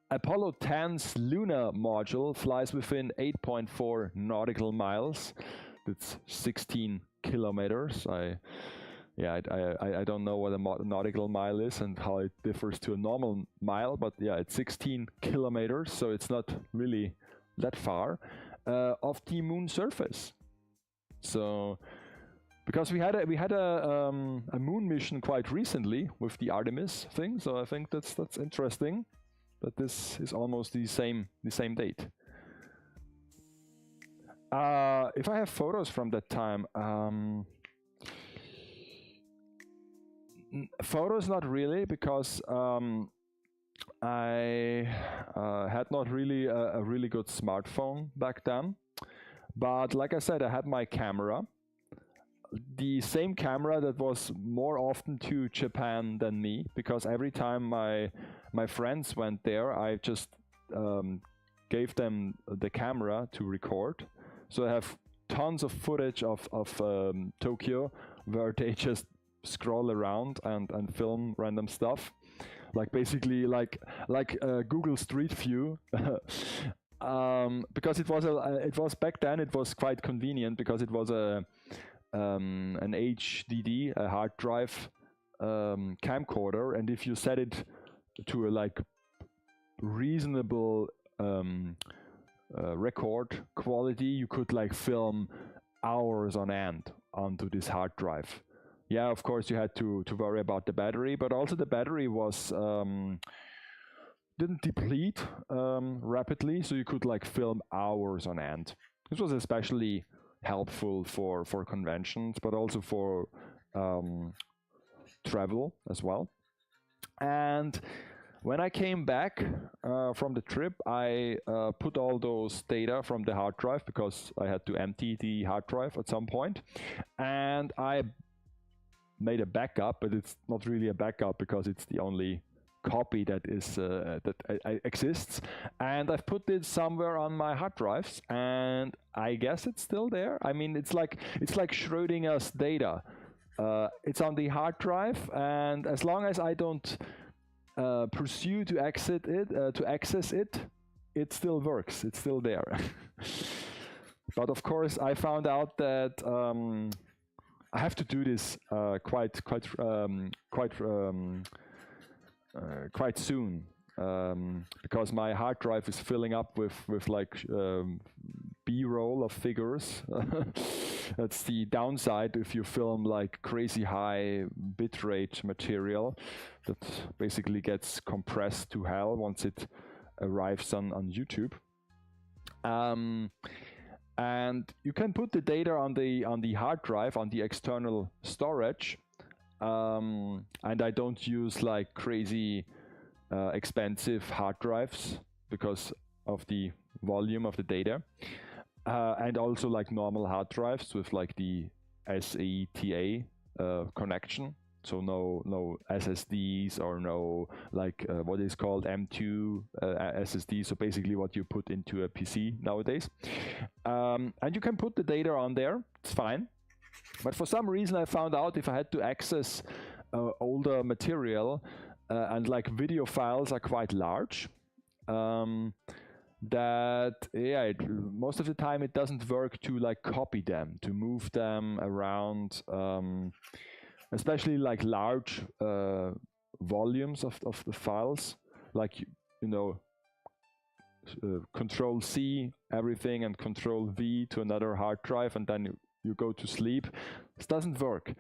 Apollo 10's lunar module flies within 8.4 nautical miles. That's 16 kilometers. I yeah, I don't know what a nautical mile is and how it differs to a normal mile, but yeah, it's 16 kilometers, so it's not really that far of the moon surface. So because we had a moon mission quite recently with the Artemis thing, so I think that's interesting that this is almost the same date. If I have photos from that time, photos not really, because I had not really a really good smartphone back then. But like I said, I had my camera, the same camera that was more often to Japan than me, because every time my friends went there, I just gave them the camera to record. So I have tons of footage of Tokyo where they just scroll around and film random stuff, like basically like Google Street View. Because it was back then, it was quite convenient because it was an HDD, a hard drive camcorder, and if you set it to a like reasonable record quality, you could like film hours on end onto this hard drive. Yeah, of course you had to worry about the battery, but also the battery was didn't deplete rapidly, so you could like film hours on end. This was especially helpful for conventions, but also for travel as well. And when I came back from the trip, I put all those data from the hard drive, because I had to empty the hard drive at some point, and I made a backup, but it's not really a backup because it's the only copy that exists, and I've put it somewhere on my hard drives, and I guess it's still there. I mean, it's like Schrodinger's data. It's on the hard drive, and as long as I don't pursue to access it, it still works. It's still there. But of course, I found out that I have to do this quite soon, because my hard drive is filling up with like B-roll of figures. That's the downside if you film like crazy high bitrate material that basically gets compressed to hell once it arrives on YouTube. And you can put the data on the hard drive, on the external storage, and I don't use like crazy expensive hard drives because of the volume of the data, and also like normal hard drives with like the SATA connection. So no SSDs or no like what is called M2 SSD. So basically what you put into a PC nowadays. And you can put the data on there, it's fine. But for some reason I found out if I had to access older material, and like video files are quite large, that yeah, most of the time it doesn't work to like copy them, to move them around, especially like large volumes of the files, like you know, Control C everything and Control V to another hard drive, and then you go to sleep. This doesn't work.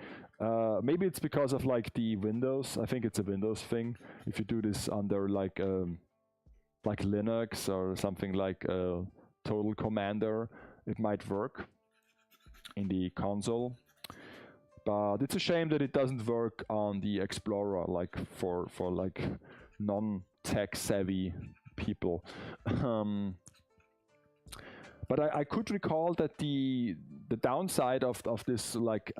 Maybe it's because of like the Windows. I think it's a Windows thing. If you do this under like Linux or something like Total Commander, it might work in the console. But it's a shame that it doesn't work on the Explorer, like for like non-tech savvy people. But I could recall that the downside of this, like,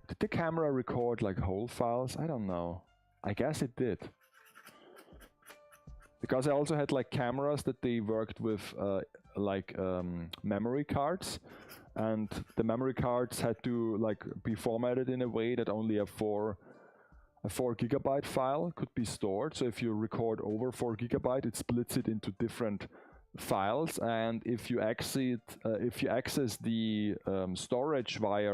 did the camera record like whole files? I don't know. I guess it did. Because I also had like cameras that they worked with like memory cards, and the memory cards had to like be formatted in a way that only a 4 gigabyte file could be stored. So if you record over 4 gigabyte, it splits it into different files, and if you access the storage via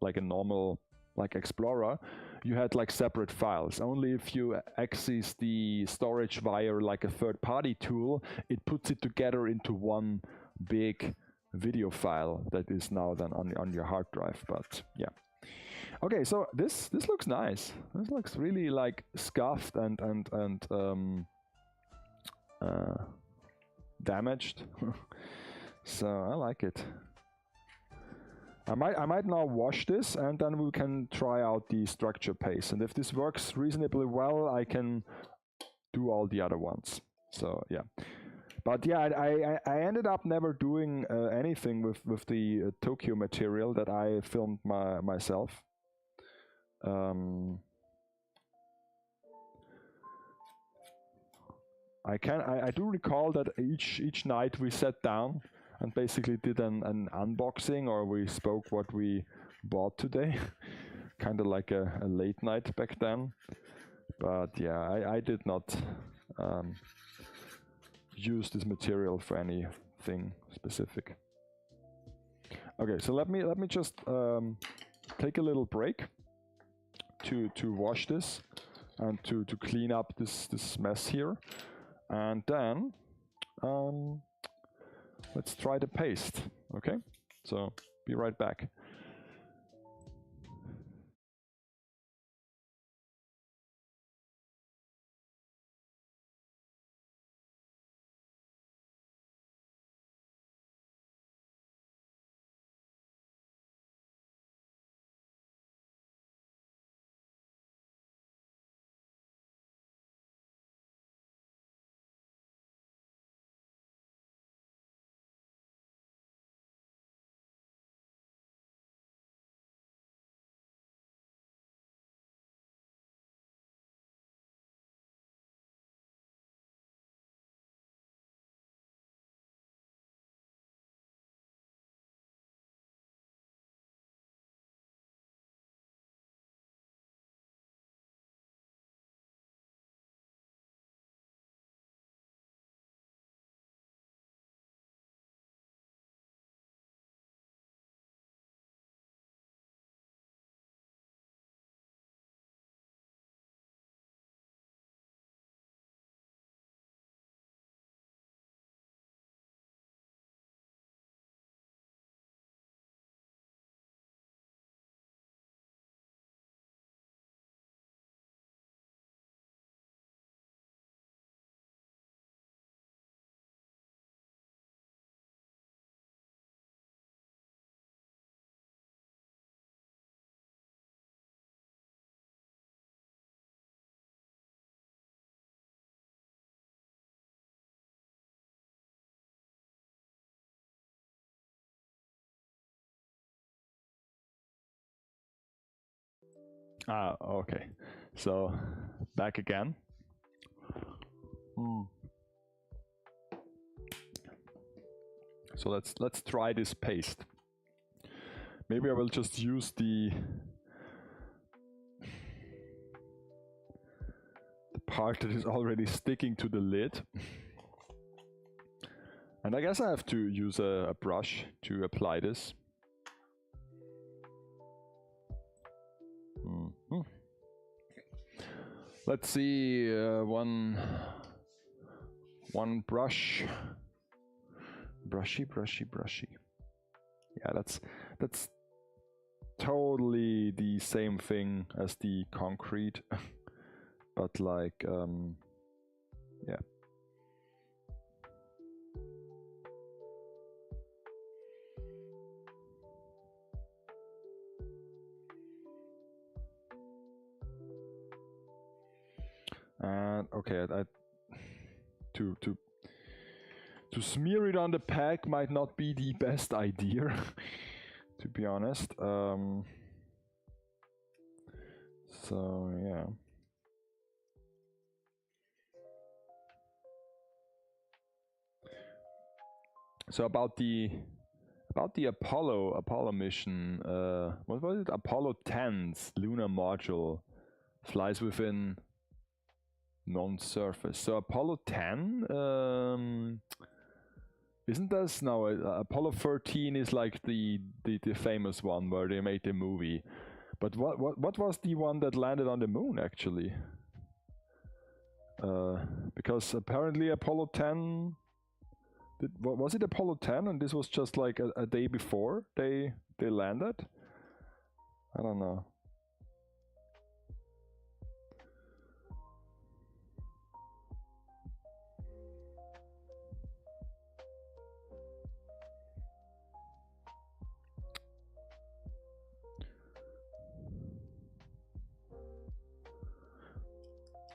like a normal like Explorer, you had like separate files. Only if you access the storage via like a third-party tool, it puts it together into one big video file that is now then on your hard drive. But yeah. Okay, so this looks nice. This looks really like scuffed and damaged. So I like it. I might now wash this, and then we can try out the structure paste. And if this works reasonably well, I can do all the other ones. So yeah. But yeah, I ended up never doing anything with the Tokyo material that I filmed myself. I do recall that each night we sat down and basically did an unboxing, or we spoke what we bought today. Kind of like a late night back then. But yeah, I did not use this material for anything specific. Okay, so let me just take a little break to wash this and to clean up this mess here, and then let's try the paste. Okay, so be right back. Okay, so back again. So let's try this paste. Maybe I will just use the part that is already sticking to the lid. And I guess I have to use a brush to apply this. Let's see, one brush. Brushy. Yeah, that's totally the same thing as the concrete, but like, yeah. And okay, to smear it on the pack might not be the best idea, to be honest. So yeah. So about the Apollo mission, what was it? Apollo 10's lunar module flies within non-surface. So Apollo 10 isn't this no? Apollo 13 is like the famous one where they made the movie. But what was the one that landed on the moon actually? Because apparently Apollo 10 was it Apollo 10 and this was just like a day before they landed? I don't know.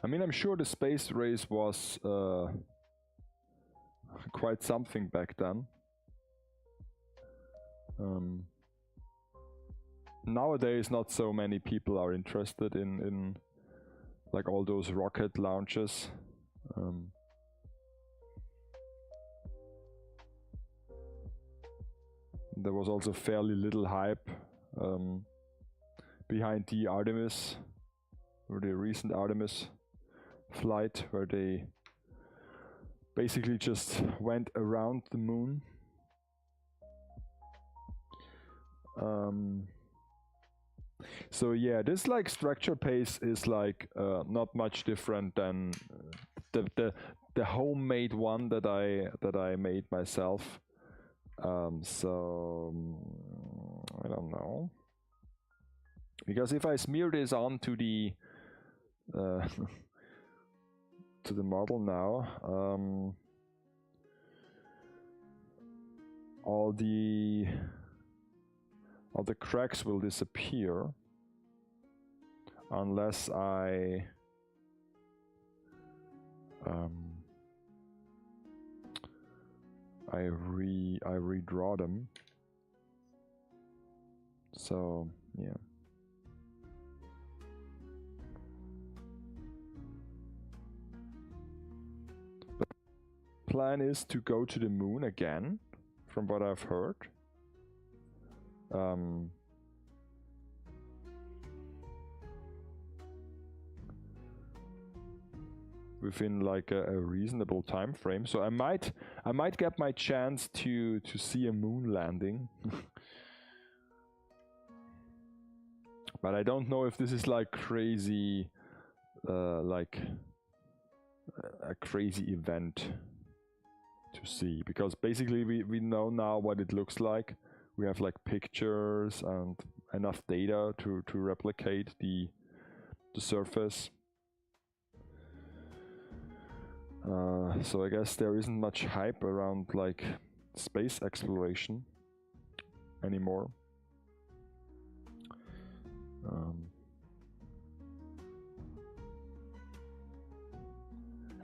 I mean, I'm sure the space race was quite something back then. Nowadays, not so many people are interested in like all those rocket launches. There was also fairly little hype behind the Artemis, or the recent Artemis flight, where they basically just went around the moon. So yeah, this like structure pace is like not much different than the homemade one that I made myself. So I don't know, because if I smear this onto the to the model now, all the cracks will disappear unless I redraw them. So yeah. But plan is to go to the moon again, from what I've heard. Within like a reasonable time frame, so I might get my chance to see a moon landing. But I don't know if this is like crazy, like a crazy event to see, because basically we know now what it looks like. We have like pictures and enough data to replicate the surface. So I guess there isn't much hype around like space exploration anymore.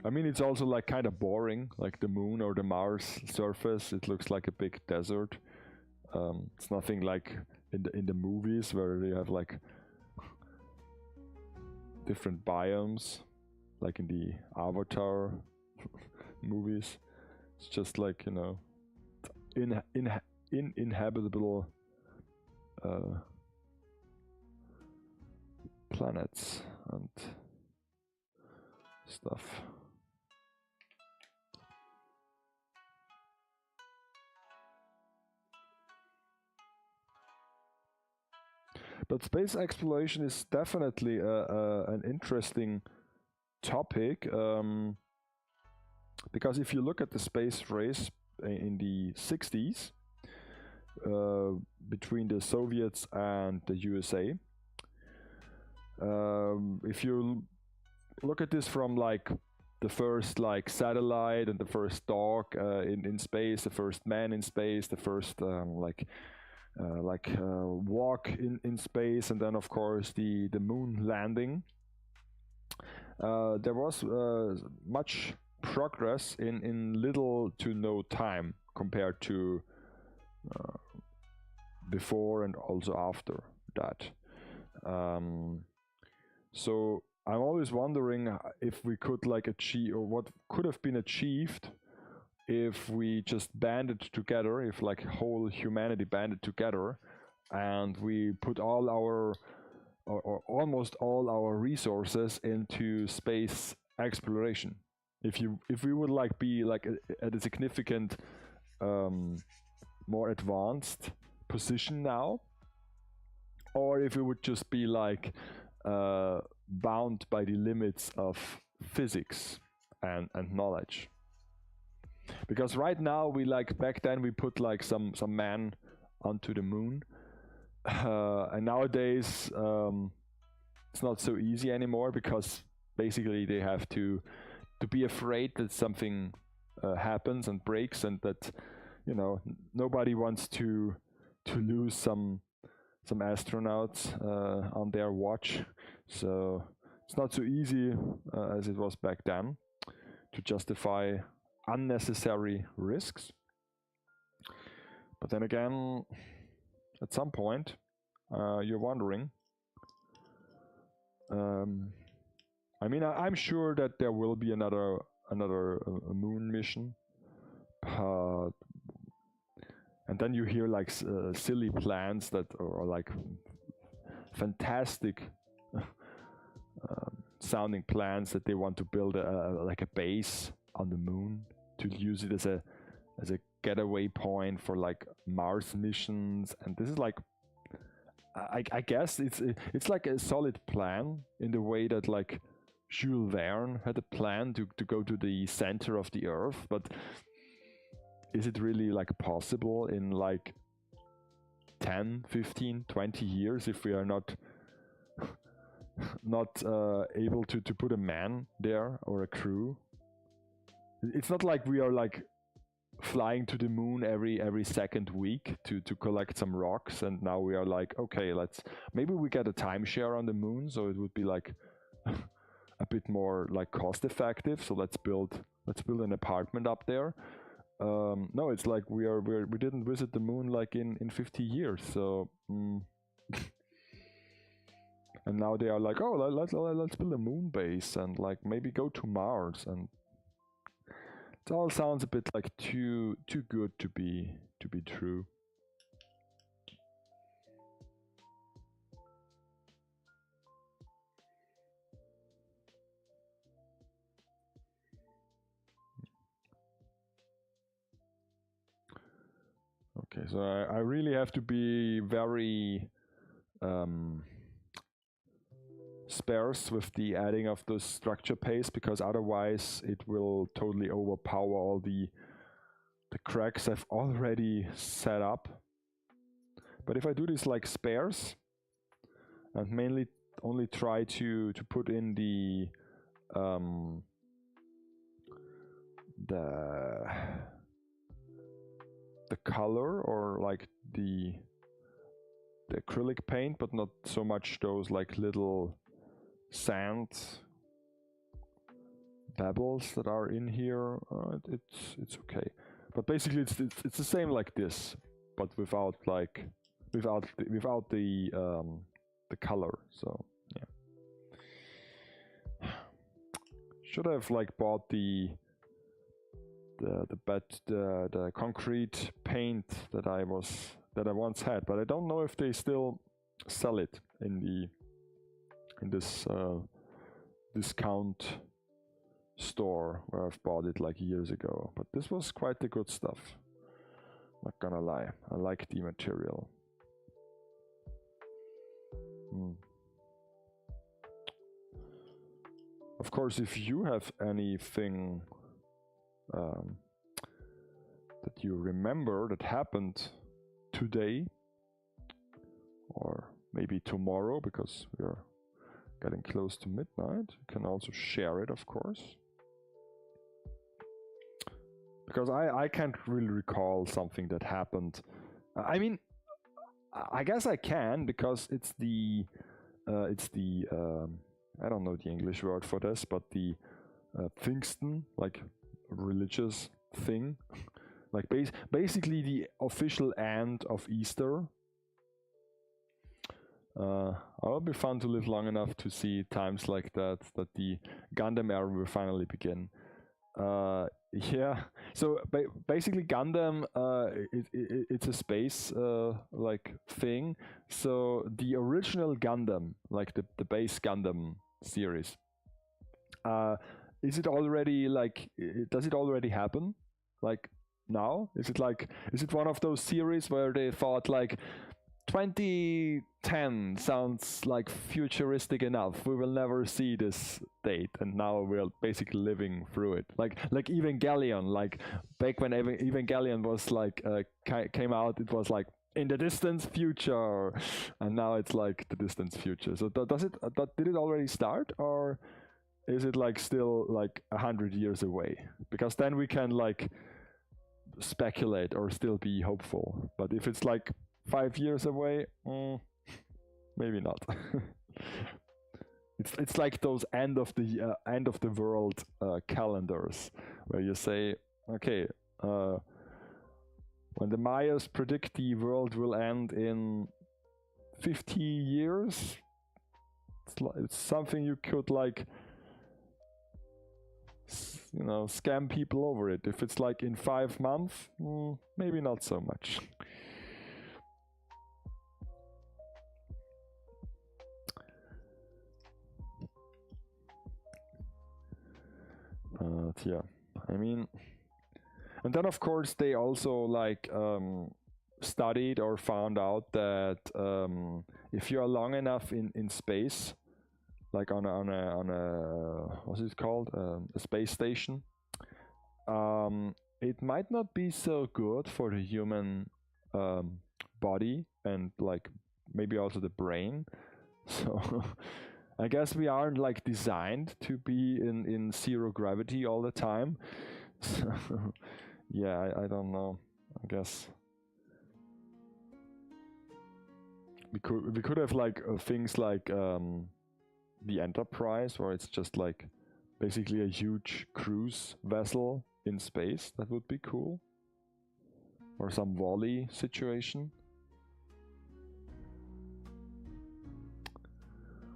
I mean, it's also like kind of boring, like the moon or the Mars surface. It looks like a big desert. It's nothing like in the movies where they have like different biomes, like in the Avatar movies. It's just like, you know, inhabitable planets and stuff. But space exploration is definitely an interesting topic, because if you look at the space race in the 60s between the Soviets and the USA, if you look at this from like the first like satellite and the first dog in space, the first man in space, the first walk in space, and then of course the moon landing, there was much progress in little to no time compared to before and also after that. So I'm always wondering if we could like achieve, or what could have been achieved if we just banded together, if like whole humanity banded together and we put all our or almost all our resources into space exploration. If we would like be like at a significant more advanced position now, or if it would just be like bound by the limits of physics and knowledge. Because right now we like back then we put like some man onto the moon, and nowadays it's not so easy anymore, because basically they have to be afraid that something happens and breaks, and that, you know, nobody wants to lose some astronauts on their watch. So it's not so easy as it was back then to justify unnecessary risks. But then again, at some point, you're wondering. I mean, I'm sure that there will be another moon mission, and then you hear like silly plans that are like fantastic sounding plans that they want to build like a base on the moon to use it as a getaway point for like Mars missions. And this is like, I guess it's like a solid plan in the way that like Jules Verne had a plan to go to the center of the Earth, but is it really like possible in like 10, 15, 20 years if we are not able to put a man there or a crew? It's not like we are like flying to the moon every second week to collect some rocks, and now we are like, okay, maybe we get a timeshare on the moon, so it would be like a bit more like cost effective, so let's build an apartment up there. No, it's like we didn't visit the moon like in 50 years, so and now they are like, oh, let's build a moon base and like maybe go to Mars, and it all sounds a bit like too good to be true. Okay, so I really have to be very sparse with the adding of the structure paste, because otherwise it will totally overpower all the cracks I've already set up. But if I do this like sparse and mainly only try to put in the color, or like the acrylic paint, but not so much those like little sand pebbles that are in here, it's okay. But basically it's the same like this, but without the color. So yeah, should have like bought the concrete paint that I once had, but I don't know if they still sell it in this discount store where I've bought it like years ago. But this was quite the good stuff, not gonna lie. I like the material. Of course, if you have anything that you remember that happened today, or maybe tomorrow, because we are getting close to midnight, you can also share it, of course. Because I can't really recall something that happened. I mean, I guess I can, because it's the I don't know the English word for this, but the Pfingsten, like religious thing, like basically the official end of Easter. It'll be fun to live long enough to see times like that the Gundam era will finally begin. Yeah, so basically Gundam, it's a space like thing. So the original Gundam, like the base Gundam series, is it already like, does it already happen? Like now? Is it one of those series where they thought like 2010 sounds like futuristic enough, we will never see this date, and now we're basically living through it, like Evangelion, like back when Evangelion was like came out, it was like in the distant future, and now it's like the distant future. So did it already start, or is it like still like 100 years away? Because then we can like speculate or still be hopeful. But if it's like 5 years away, maybe not. It's like those end of the world calendars where you say, okay, when the Mayas predict the world will end in 50 years, it's something you could like, you know, scam people over it. If it's like in 5 months, maybe not so much. But yeah, I mean, and then of course they also like studied or found out that if you are long enough in space, like on a what's it called, a space station, it might not be so good for the human body and like maybe also the brain. So I guess we aren't like designed to be in zero gravity all the time. So yeah, I don't know. I guess we could have like things like the Enterprise, where it's just like basically a huge cruise vessel in space. That would be cool. Or some Wall-E situation.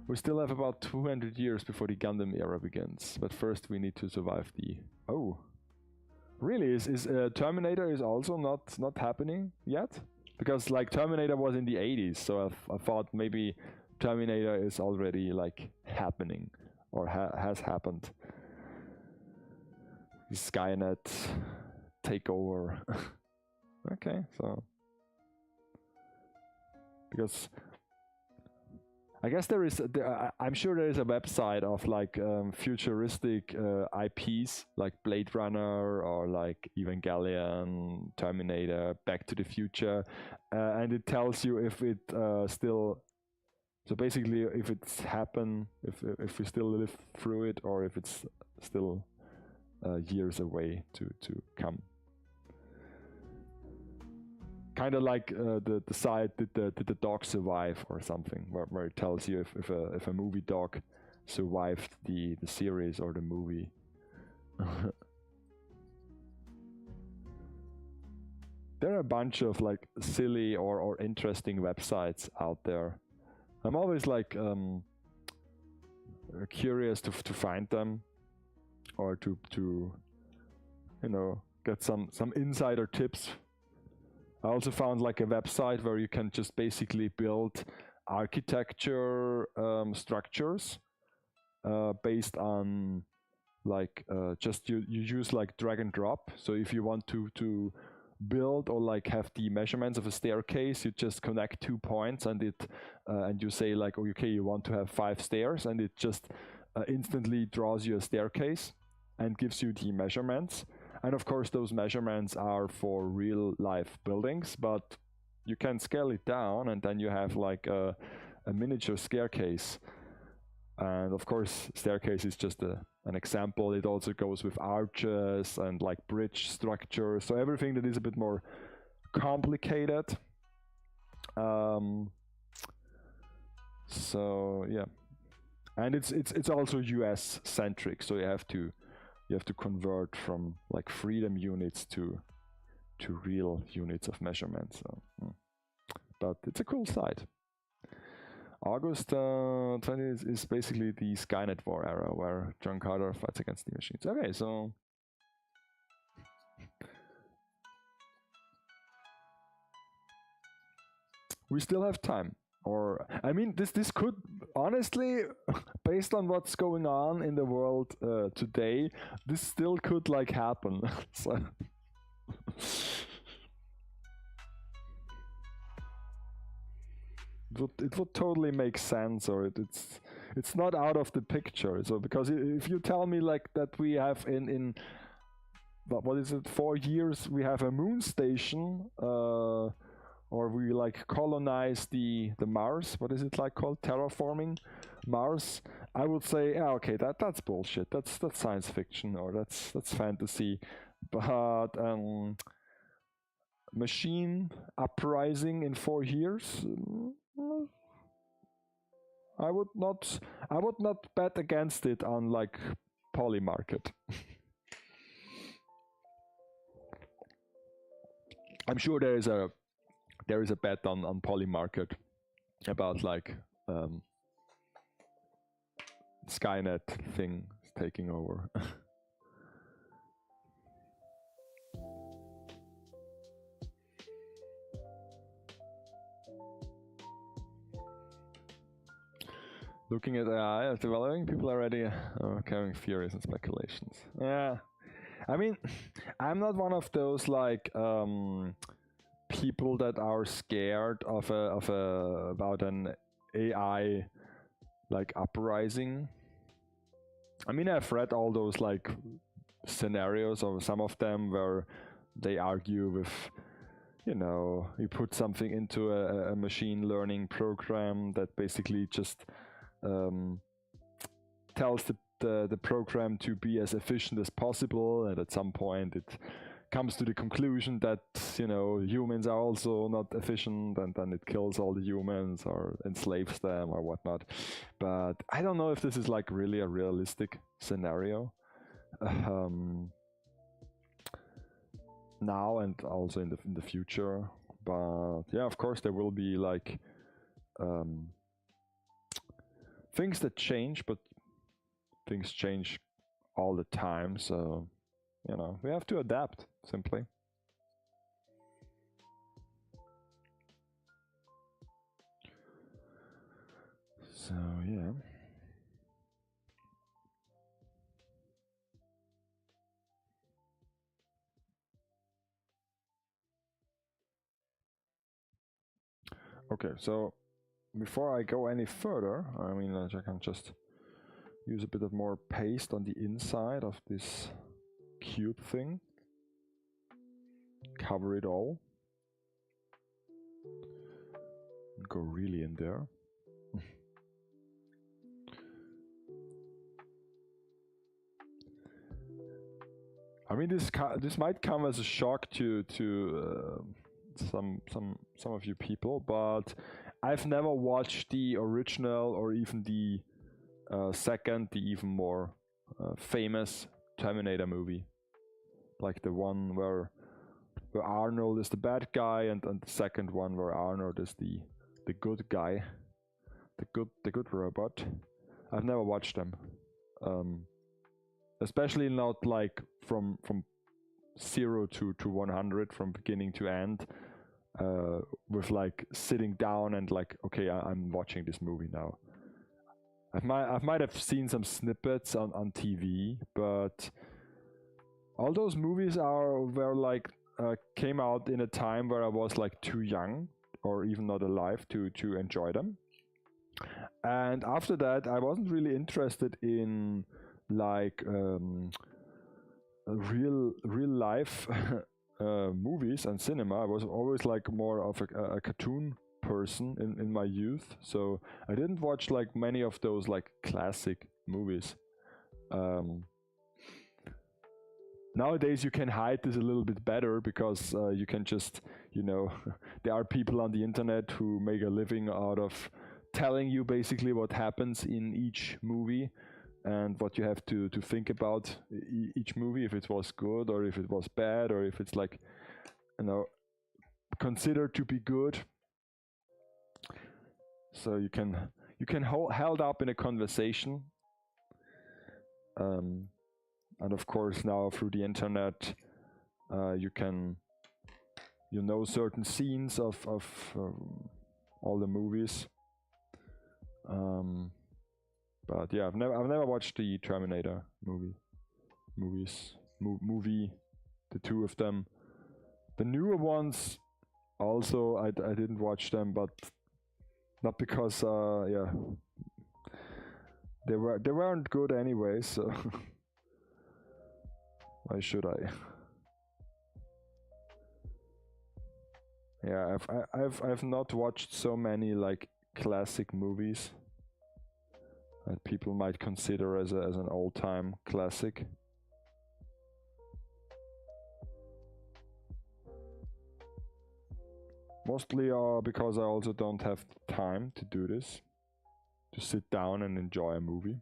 We still have about 200 years before the Gundam era begins, but first we need to survive the... Oh, really? Is Terminator is also not happening yet? Because like Terminator was in the 80s, so I thought maybe Terminator is already like happening or has happened. The Skynet takeover. Okay, so because I guess I'm sure there is a website of like futuristic IPs like Blade Runner or like Evangelion, Terminator, Back to the Future, and it tells you if it still. So basically, if it's happened, if we still live through it, or if it's still years away to come. Kind of like the site did the dog survive or something, where it tells you if a movie dog survived the series or the movie. There are a bunch of like silly or interesting websites out there. I'm always like curious to find them, or to you know, get some insider tips. I also found like a website where you can just basically build architecture structures based on like just you use like drag and drop. So if you want to build or like have the measurements of a staircase, you just connect 2 points and it and you say like, okay, you want to have 5 stairs, and it just instantly draws you a staircase and gives you the measurements. And of course those measurements are for real life buildings, but you can scale it down and then you have like a miniature staircase. And of course staircase is just an example. It also goes with arches and like bridge structures, so everything that is a bit more complicated. So yeah, and it's also US centric, so you have to convert from like freedom units to real units of measurement. So, but it's a cool site. August 20 is basically the Skynet war era, where John Carter fights against the machines. Okay, so we still have time. Or I mean, this could honestly, based on what's going on in the world today, this still could like happen. So it would totally make sense, or it's not out of the picture. So because if you tell me like that we have in what is it, 4 years we have a moon station, or we like colonize the Mars, what is it like called, terraforming Mars, I would say, yeah, okay, that's bullshit, that's science fiction, or that's fantasy. But machine uprising in 4 years, I would not bet against it on like Polymarket. I'm sure there is a bet on Polymarket about like Skynet thing taking over. Looking at AI as developing, people are already carrying theories and speculations. Yeah, I mean, I'm not one of those like people that are scared of about an AI like uprising. I mean, I've read all those like scenarios, or some of them, where they argue with, you know, you put something into a machine learning program that basically just tells the program to be as efficient as possible, and at some point it comes to the conclusion that, you know, humans are also not efficient, and then it kills all the humans or enslaves them or whatnot. But I don't know if this is like really a realistic scenario now and also in the future. But yeah, of course there will be like things that change, but things change all the time, so, you know, we have to adapt, simply. So, yeah. Okay, so before I go any further, I mean, I can just use a bit of more paste on the inside of this cube thing. Cover it all. Go really in there. I mean, this might come as a shock to some of you people, but I've never watched the original, or even the second, the even more famous Terminator movie, like the one where Arnold is the bad guy, and the second one where Arnold is the good guy, the good robot. I've never watched them, especially not like from 0 to 100, from beginning to end, with like sitting down and like, okay, I'm watching this movie now. I might have seen some snippets on TV, but all those movies were like came out in a time where I was like too young, or even not alive, to enjoy them. And after that, I wasn't really interested in like real life movies and cinema. I was always like more of a cartoon person in my youth, so I didn't watch like many of those like classic movies. Nowadays you can hide this a little bit better, because you can just, you know, there are people on the internet who make a living out of telling you basically what happens in each movie, and what you have to think about each movie, if it was good or if it was bad, or if it's like, you know, considered to be good. So you can held up in a conversation, and of course now through the internet, you can, you know, certain scenes of all the movies. But yeah, I've never watched the Terminator movie, the two of them. The newer ones also I didn't watch them, but not because yeah, they weren't good anyway, so why should I? Yeah, I've not watched so many like classic movies that people might consider as an all-time classic. Mostly because I also don't have time to do this, to sit down and enjoy a movie.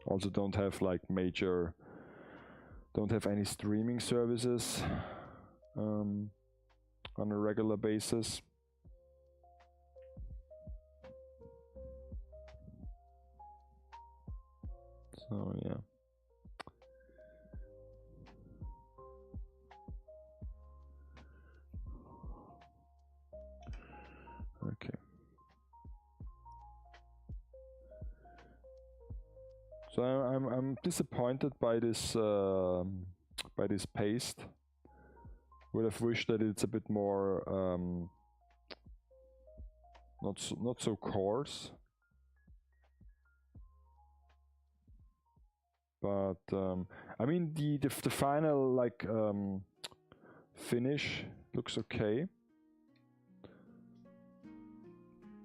Also don't have like don't have any streaming services on a regular basis. So yeah. Okay. So I'm disappointed by this paste. Would have wished that it's a bit more not so coarse. But I mean the final like finish looks okay.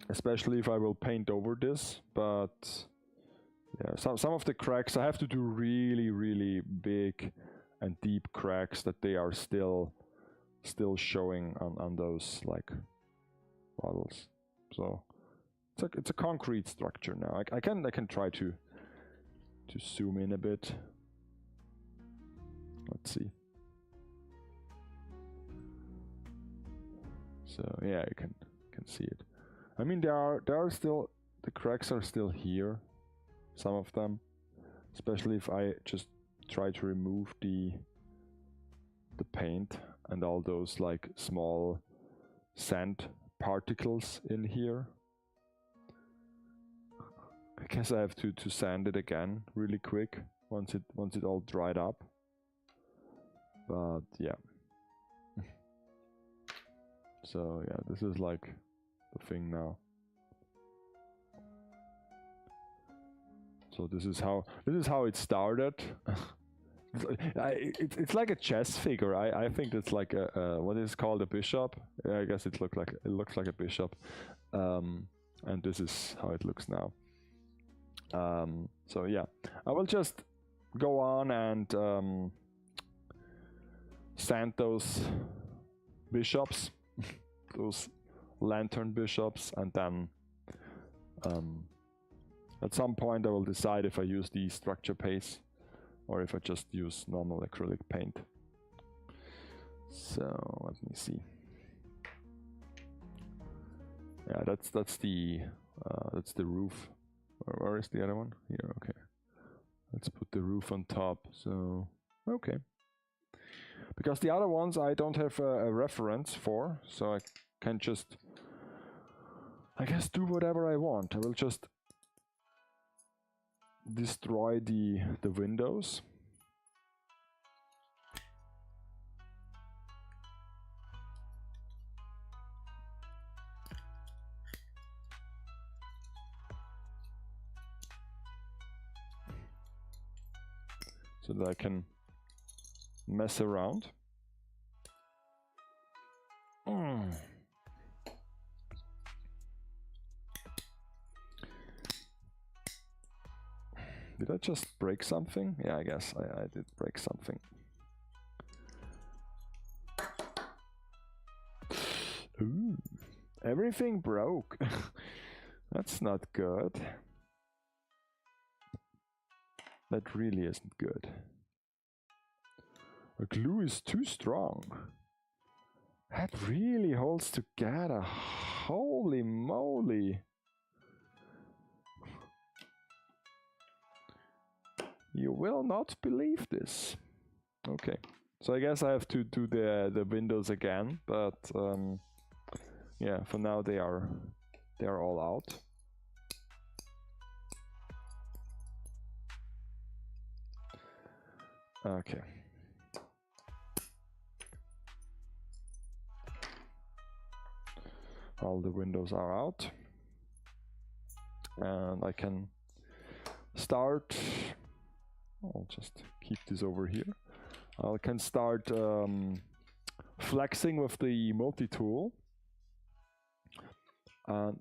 Especially if I will paint over this, but yeah, some of the cracks I have to do really big and deep cracks that they are still showing on those like models. So it's a concrete structure now. I can try to zoom in a bit. Let's see. So yeah, you can see it. I mean, there are still, the cracks are still here, some of them, especially if I just try to remove the paint and all those like small sand particles in here. I guess I have to sand it again really quick once it all dried up. But yeah. So yeah, this is like the thing now. So this is how it started. It's like a chess figure. I think it's like a what is called a bishop. Yeah, I guess it looks like a bishop. And this is how it looks now. So yeah, I will just go on and sand those bishops, those lantern bishops, and then at some point I will decide if I use the structure paste or if I just use normal acrylic paint. So let me see. Yeah, that's the roof. Where is the other one? Here, okay. Let's put the roof on top. So okay. Because the other ones I don't have a reference for, so I can just, I guess, do whatever I want. I will just destroy the windows. So that I can mess around. Did I just break something? Yeah, I guess I did break something. Ooh, everything broke. That's not good. That really isn't good. The glue is too strong. That really holds together. Holy moly. You will not believe this. Okay, so I guess I have to do the windows again, but yeah, for now they are all out. Okay. All the windows are out. And I can start. I'll just keep this over here. I can start flexing with the multi-tool. And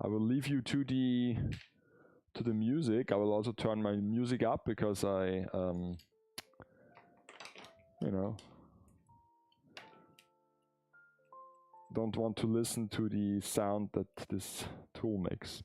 I will leave you to the music. I will also turn my music up because I you know, don't want to listen to the sound that this tool makes.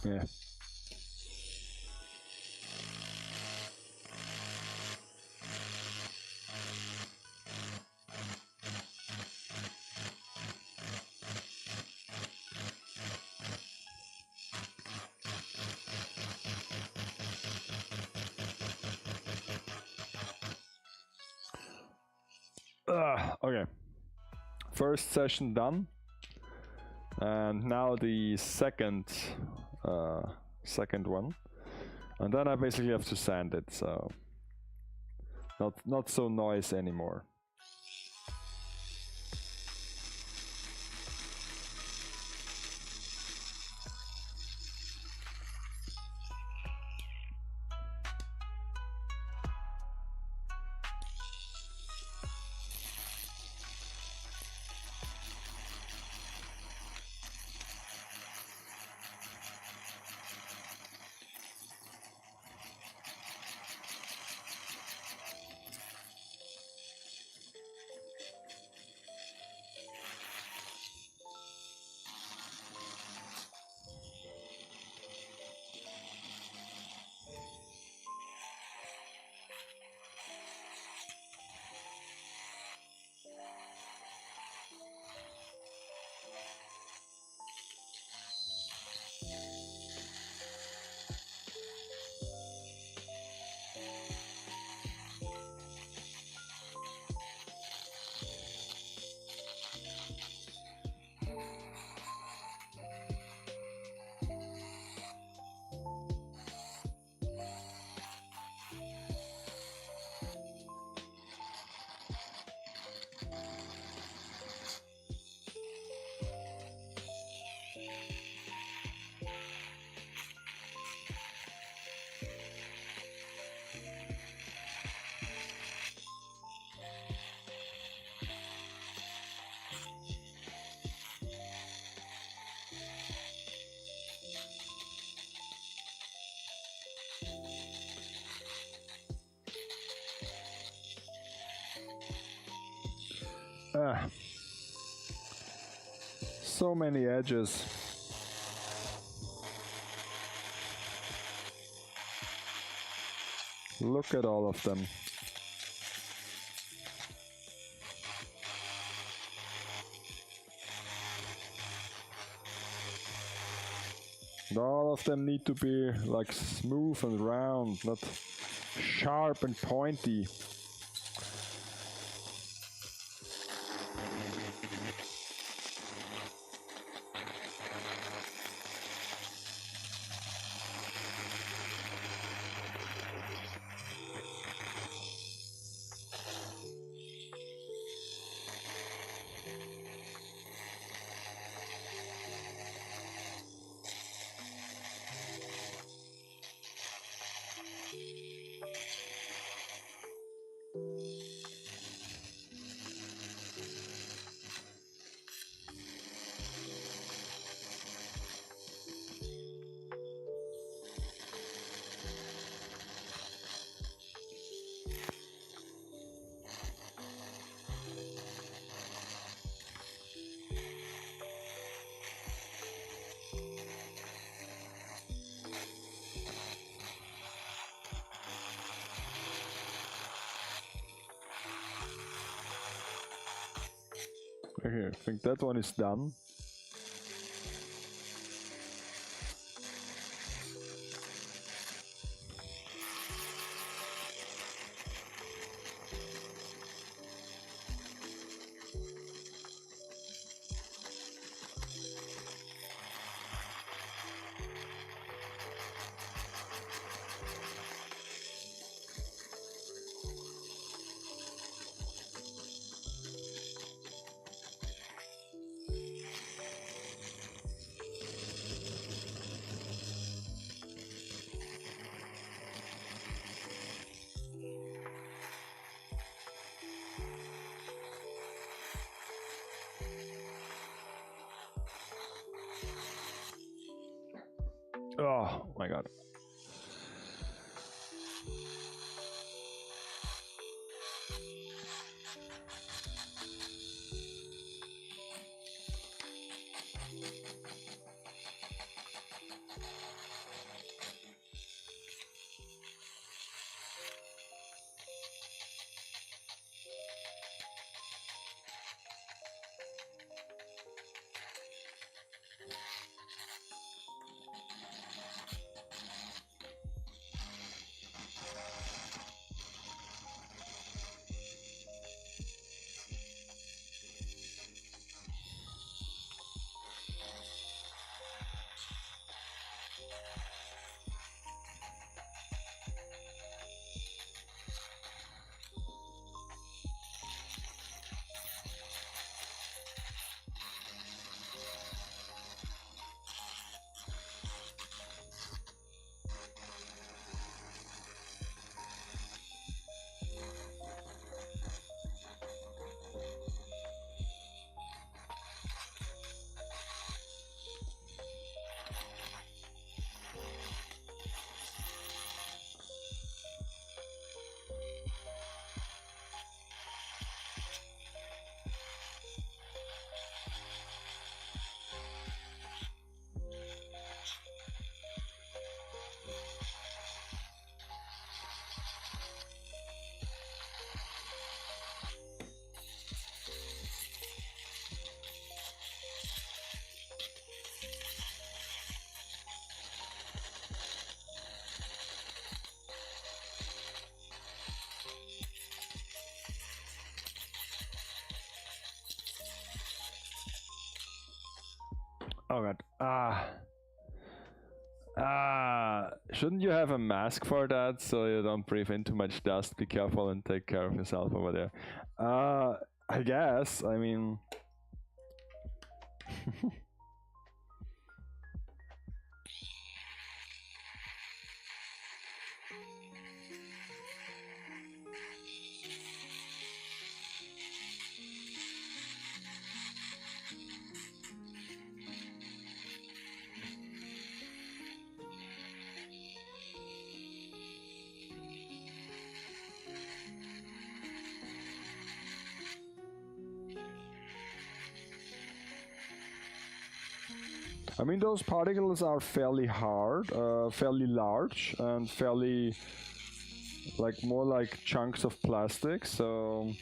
Yeah. Okay. First session done, and now the second one, and then I basically have to sand it, so not so nice anymore. So many edges. Look at all of them. And all of them need to be like smooth and round, not sharp and pointy. Okay, I think that one is done. Oh my god. Oh god. Shouldn't you have a mask for that so you don't breathe in too much dust? Be careful and take care of yourself over there. I guess. I mean. I mean, those particles are fairly hard, fairly large, and fairly, like, more like chunks of plastic, so...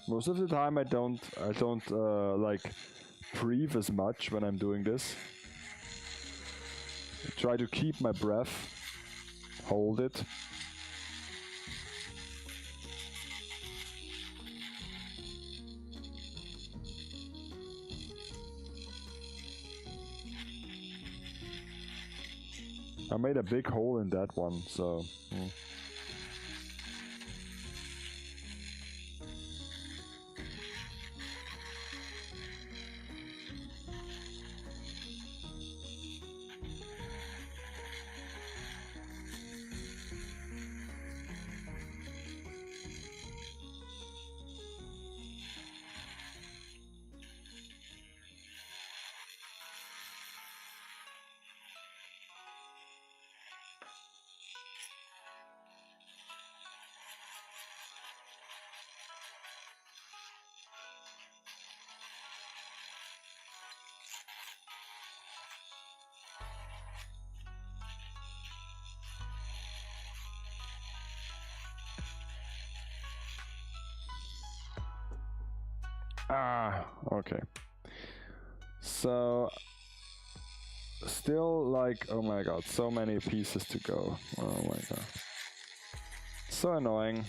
Most of the time I don't like breathe as much when I'm doing this. I try to keep my breath, hold it. I made a big hole in that one, so... Okay. So, still like, oh my god, so many pieces to go. Oh my god. So annoying.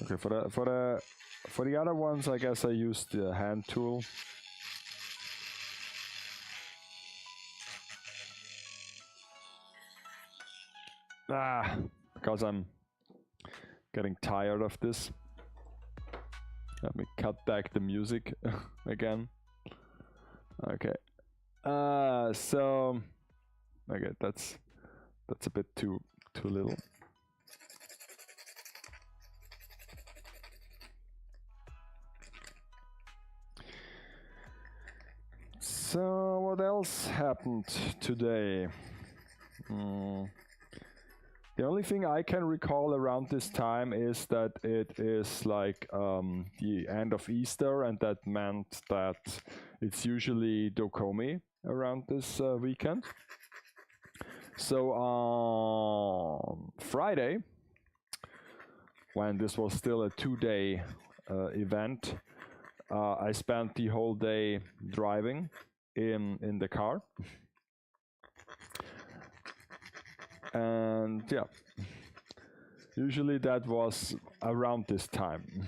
Okay, for the other ones, I guess I used the hand tool. Because I'm getting tired of this. Let me cut back the music again. Okay. So okay, that's a bit too little. So what else happened today? The only thing I can recall around this time is that it is like the end of Easter, and that meant that it's usually Dokomi around this weekend. So on Friday, when this was still a 2-day event, I spent the whole day driving in the car. And yeah, usually that was around this time,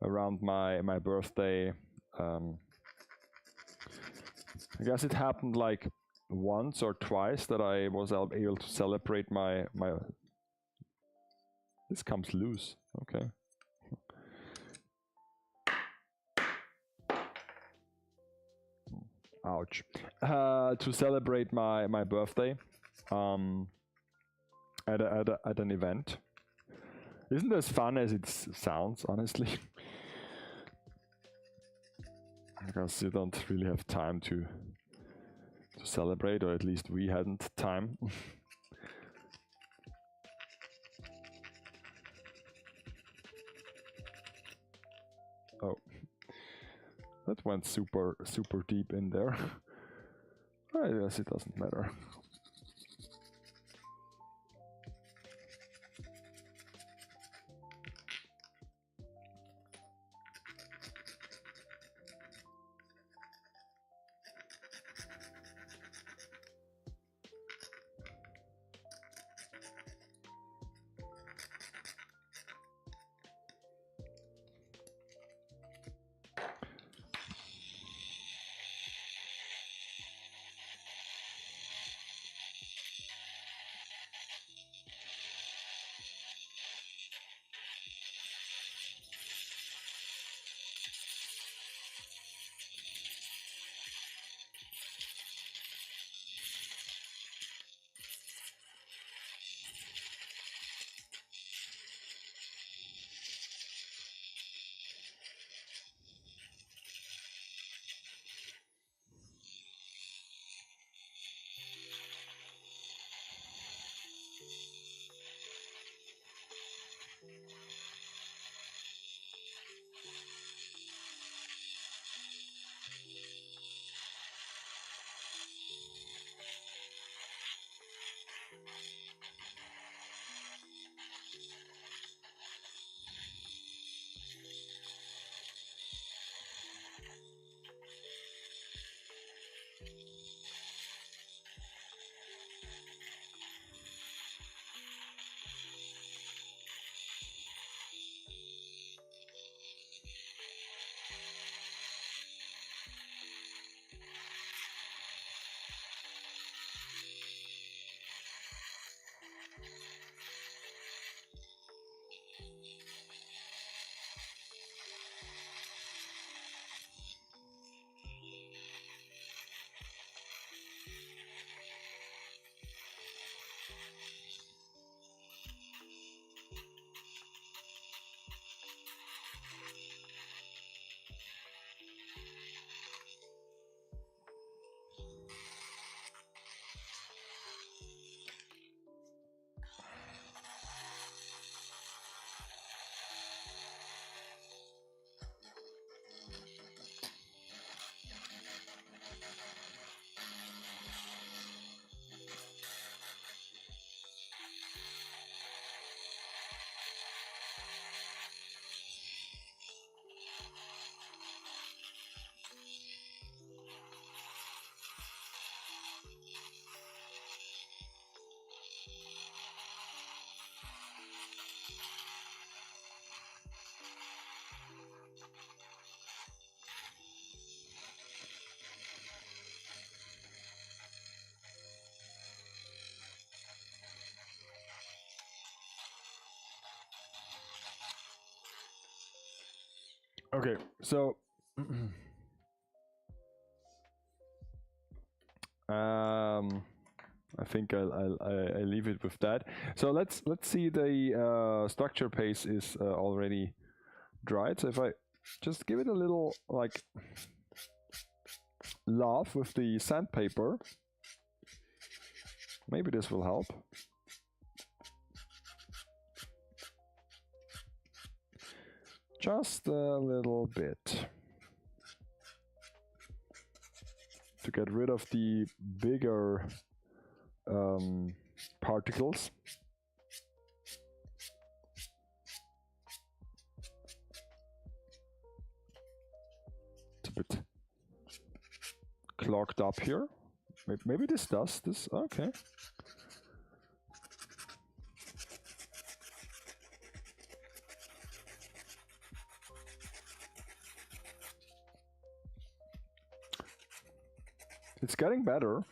around my birthday. I guess it happened like once or twice that I was able to celebrate my. This comes loose. Okay. ouch, to celebrate my birthday at an event. Isn't as fun as it sounds, honestly? Because you don't really have time to celebrate, or at least we hadn't time. Oh, that went super deep in there. I guess it doesn't matter. Okay, so I think I leave it with that. So let's see, the structure paste is already dried. So if I just give it a little like love with the sandpaper, maybe this will help. Just a little bit to get rid of the bigger particles. It's a bit clogged up here. Maybe this does this. Okay. It's getting better.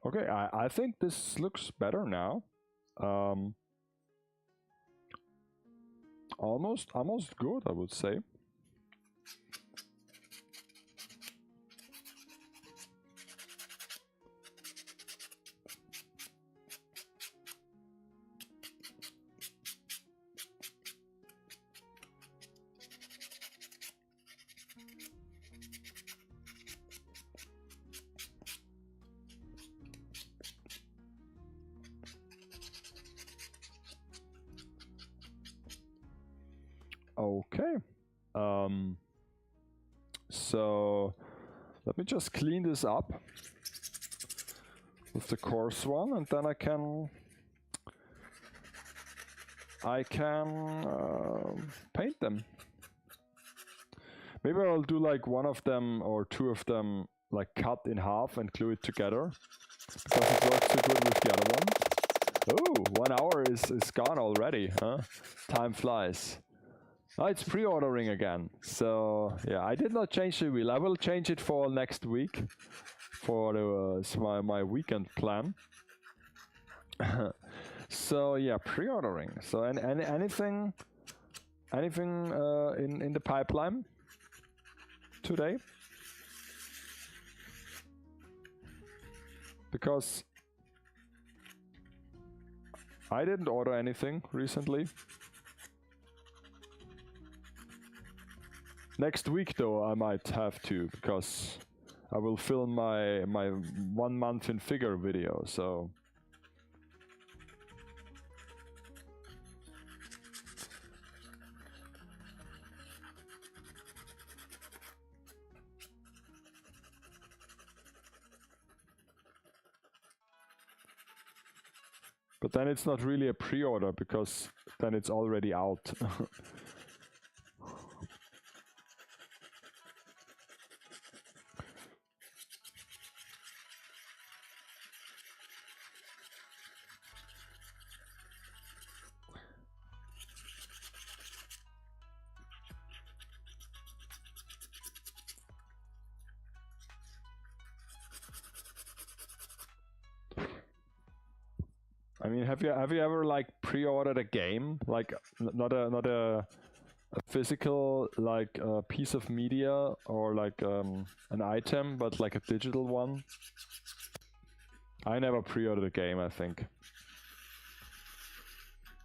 Okay, I think this looks better now. Almost good, I would say. Okay. So let me just clean this up with the coarse one, and then I can paint them. Maybe I'll do like one of them or two of them like cut in half and glue it together, because it works so good with the other one. Oh, 1 hour is gone already, huh? Time flies. Oh, it's pre-ordering again. So yeah, I did not change the wheel. I will change it for next week, for my weekend plan. So yeah, pre-ordering. So anything in the pipeline today? Because I didn't order anything recently. Next week though I might have to, because I will film my 1 month in figure video, so but then it's not really a pre-order, because then it's already out. I mean, have you ever like pre-ordered a game, like not a physical like piece of media or like an item, but like a digital one? I never pre-ordered a game, I think.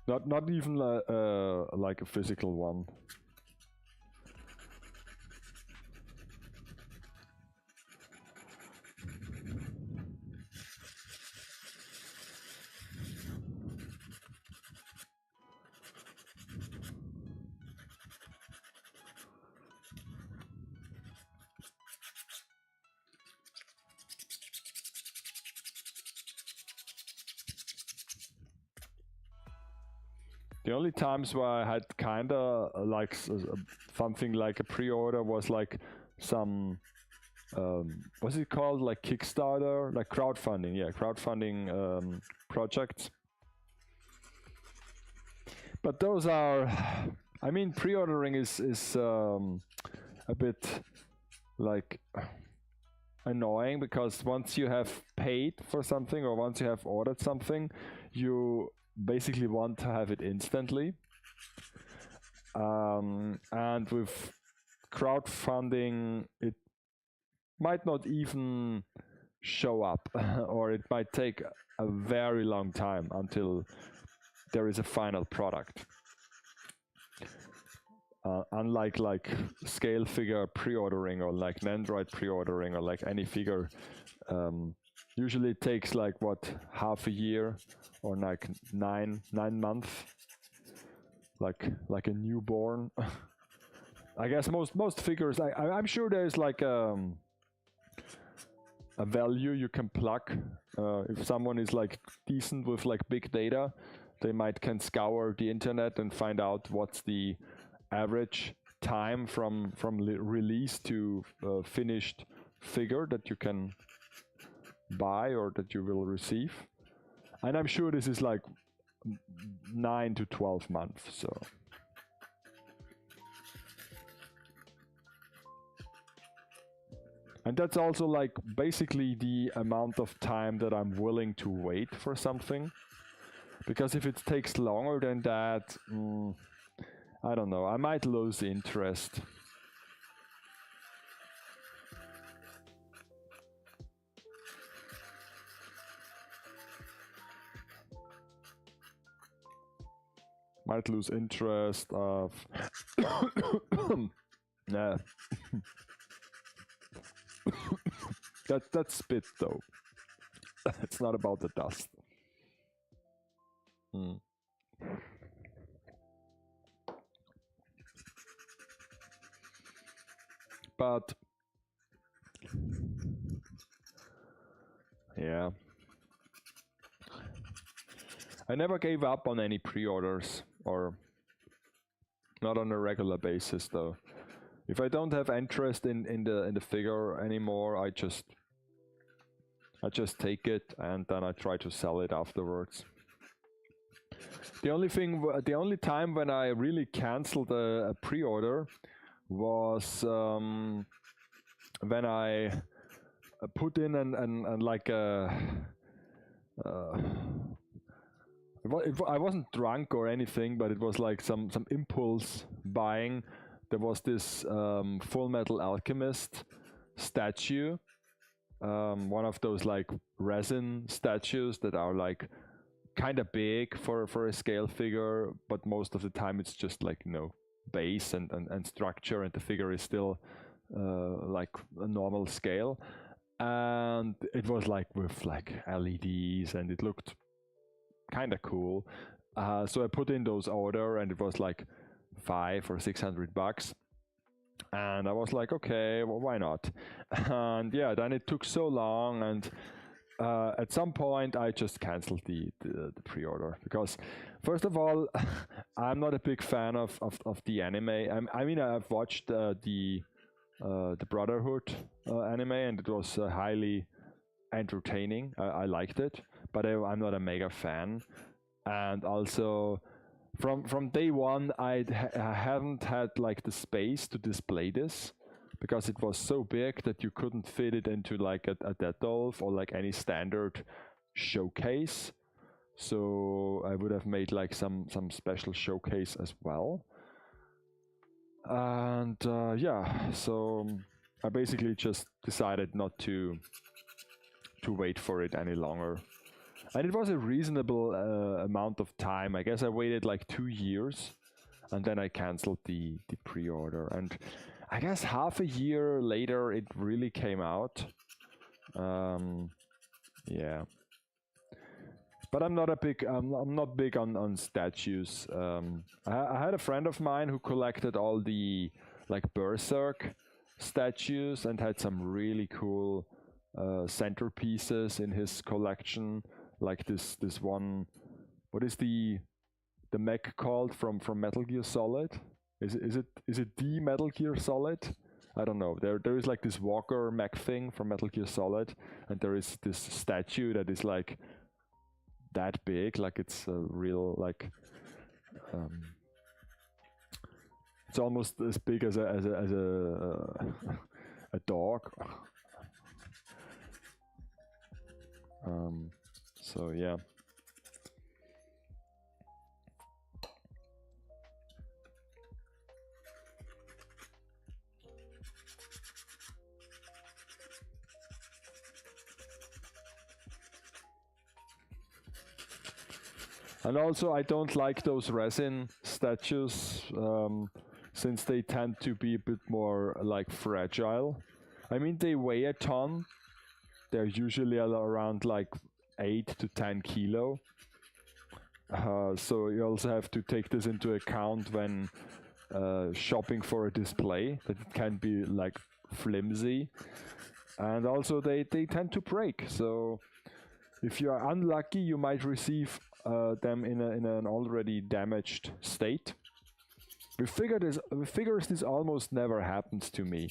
Not even like a physical one. The only times where I had kinda like something like a pre-order was like some what's it called, like Kickstarter, like crowdfunding, yeah, crowdfunding projects. But those are, I mean, pre-ordering is a bit like annoying, because once you have paid for something or once you have ordered something, you basically want to have it instantly. And with crowdfunding, it might not even show up, or it might take a very long time until there is a final product. Unlike like scale figure pre-ordering, or like Nendoroid pre-ordering, or like any figure, usually it takes like what, half a year, or like nine months, like a newborn. I guess most figures, I'm sure there's like a value you can plug. If someone is like decent with like big data, they can scour the internet and find out what's the average time from release to finished figure that you can buy or that you will receive. And I'm sure this is like 9 to 12 months. So And that's also like basically the amount of time that I'm willing to wait for something. Because if it takes longer than that, I don't know, I might lose interest. Might lose interest of nah. That's spit though. It's not about the dust. But yeah, I never gave up on any pre-orders, or not on a regular basis though. If I don't have interest in the figure anymore, I just take it and then I try to sell it afterwards. The only time when I really canceled a pre-order was when I put in and like I wasn't drunk or anything, but it was like some impulse buying. There was this Full Metal Alchemist statue, one of those like resin statues that are like kind of big for a scale figure, but most of the time it's just like base and structure, and the figure is still like a normal scale. And it was like with like LEDs, and it looked kind of cool. So I put in those order, and it was like $500 or $600, and I was like, okay, well, why not? And yeah, then it took so long, and at some point I just canceled the pre-order, because first of all, I'm not a big fan of the anime. I mean, I've watched the Brotherhood anime, and it was highly entertaining. I liked it, but I'm not a mega fan. And also from day one, I haven't had like the space to display this, because it was so big that you couldn't fit it into like a Detolf or like any standard showcase. So I would have made like some special showcase as well. And yeah, so I basically just decided not to wait for it any longer. And it was a reasonable amount of time. I guess I waited like 2 years, and then I canceled the pre-order. And I guess half a year later it really came out. Yeah. But I'm not big on statues. I had a friend of mine who collected all the like Berserk statues and had some really cool centerpieces in his collection, like this one. What is the mech called from Metal Gear Solid? Is it the Metal Gear Solid? I don't know. There is like this Walker mech thing from Metal Gear Solid, and there is this statue that is like that big, like it's a real like it's almost as big as a dog. So yeah. And also, I don't like those resin statues, since they tend to be a bit more like fragile. I mean, they weigh a ton. They're usually around like 8 to 10 kilo. So you also have to take this into account when shopping for a display, that it can be like flimsy. And also they tend to break. So if you are unlucky, you might receive them in an already damaged state. With figures, this almost never happens to me.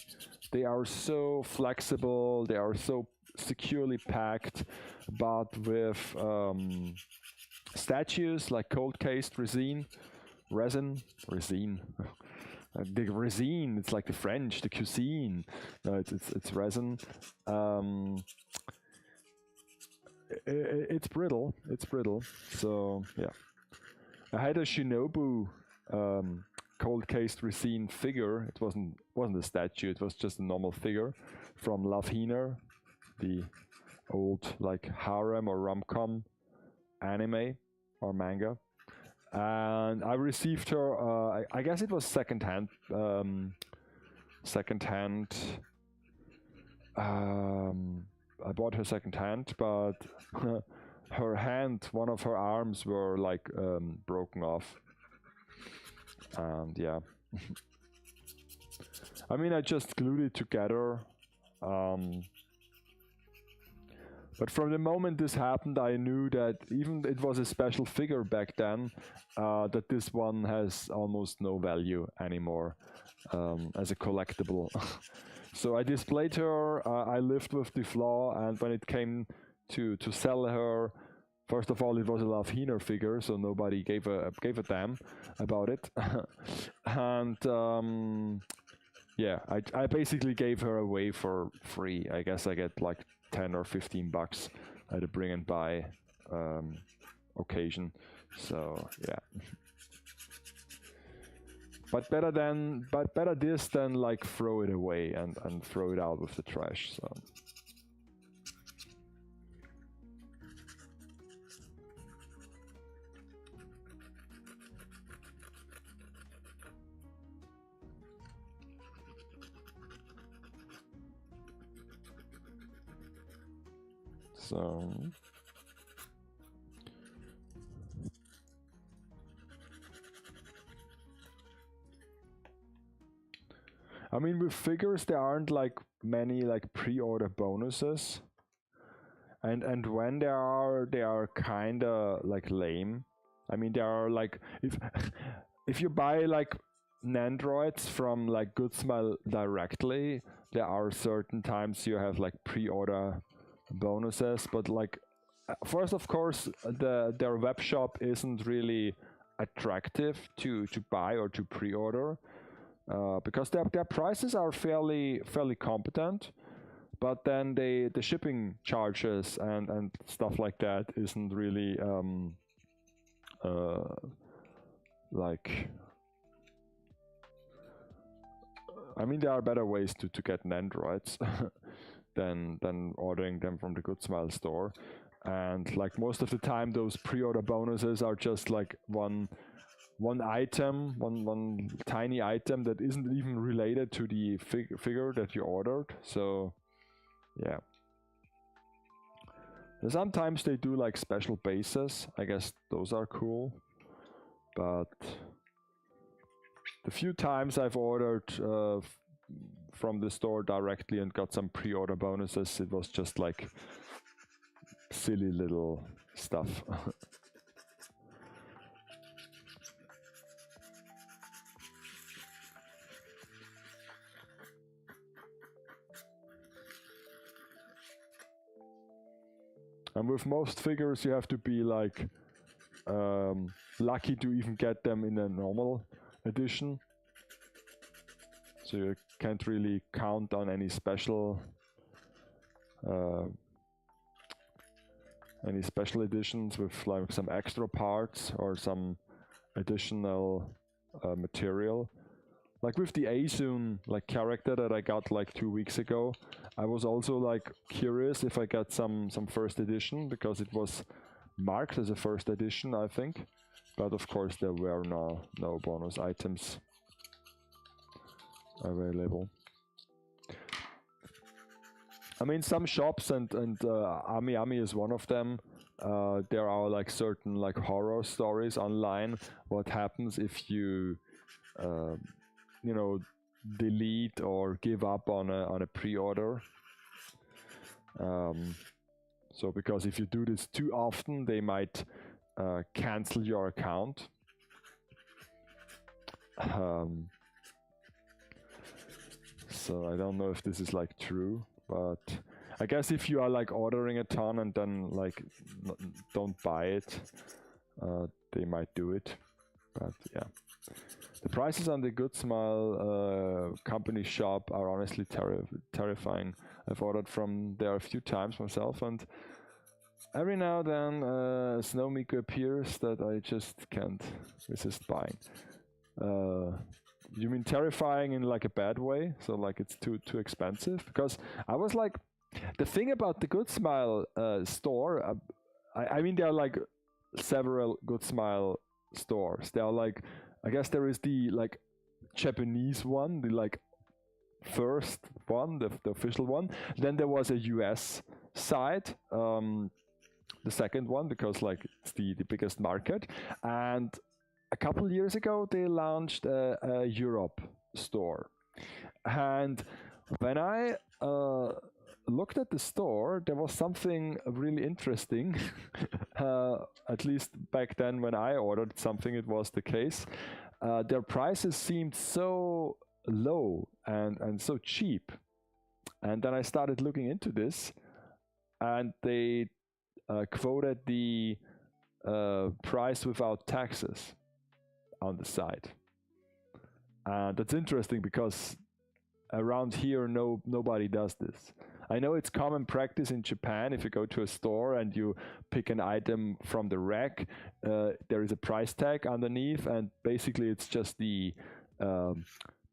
They are so flexible, they are so securely packed, but with statues like cold cased resin, the resin. It's like the French, the cuisine. No, it's resin. It's brittle. It's brittle. So yeah, I had a Shinobu cold cased resin figure. It wasn't a statue. It was just a normal figure from Love Hina, the old like harem or rom-com anime or manga. And I received her. I guess it was secondhand. Secondhand. I bought her secondhand, but her hand, one of her arms, were like broken off. And yeah, I mean, I just glued it together. But from the moment this happened, I knew that even it was a special figure back then, that this one has almost no value anymore as a collectible. So I displayed her, I lived with the flaw, and when it came to sell her, first of all, it was a Love Hina figure, so nobody gave a damn about it. And yeah, I basically gave her away for free. I guess I get like 10 or 15 bucks at a bring and buy occasion. So yeah. But better this than like throw it away and throw it out with the trash. So I mean, with figures, there aren't like many like pre-order bonuses, and when there are, they are kinda like lame. I mean, there are like if you buy like Nandroids from like Good Smile directly, there are certain times you have like pre-order bonuses, but like first, of course, their web shop isn't really attractive to buy or to pre-order. Because their prices are fairly competent, but then the shipping charges and stuff like that isn't really like. I mean, there are better ways to get Nandroids than ordering them from the Good Smile store, and like most of the time, those pre-order bonuses are just like one item, one tiny item that isn't even related to the figure that you ordered. So yeah, and sometimes they do like special bases. I guess those are cool, but the few times I've ordered from the store directly and got some pre-order bonuses, it was just like silly little stuff. And with most figures, you have to be like lucky to even get them in a normal edition. So you can't really count on any special editions with like some extra parts or some additional material. Like with the Azun like character that I got like 2 weeks ago, I was also like curious if I got some first edition, because it was marked as a first edition, I think. But of course there were no bonus items available. I mean, some shops and Ami is one of them. There are like certain like horror stories online. What happens if you you know, delete or give up on a pre-order? So because if you do this too often, they might cancel your account. So I don't know if this is like true, but I guess if you are like ordering a ton and then like don't buy it, they might do it. But yeah. The prices on the Good Smile company shop are honestly terrifying. I've ordered from there a few times myself, and every now and then Snow Miku appears that I just can't resist buying. You mean terrifying in like a bad way? So like it's too expensive? Because I was like, the thing about the Good Smile store, I mean there are like several Good Smile stores. There are like, I guess there is the like Japanese one, the like first one, the official one. Then there was a US side, the second one, because like it's the biggest market. And a couple years ago they launched a Europe store. And when I looked at the store, there was something really interesting. At least back then when I ordered something, it was the case. Their prices seemed so low and so cheap. And then I started looking into this, and they quoted the price without taxes on the side. And that's interesting because around here nobody does this. I know it's common practice in Japan. If you go to a store and you pick an item from the rack, there is a price tag underneath, and basically it's just the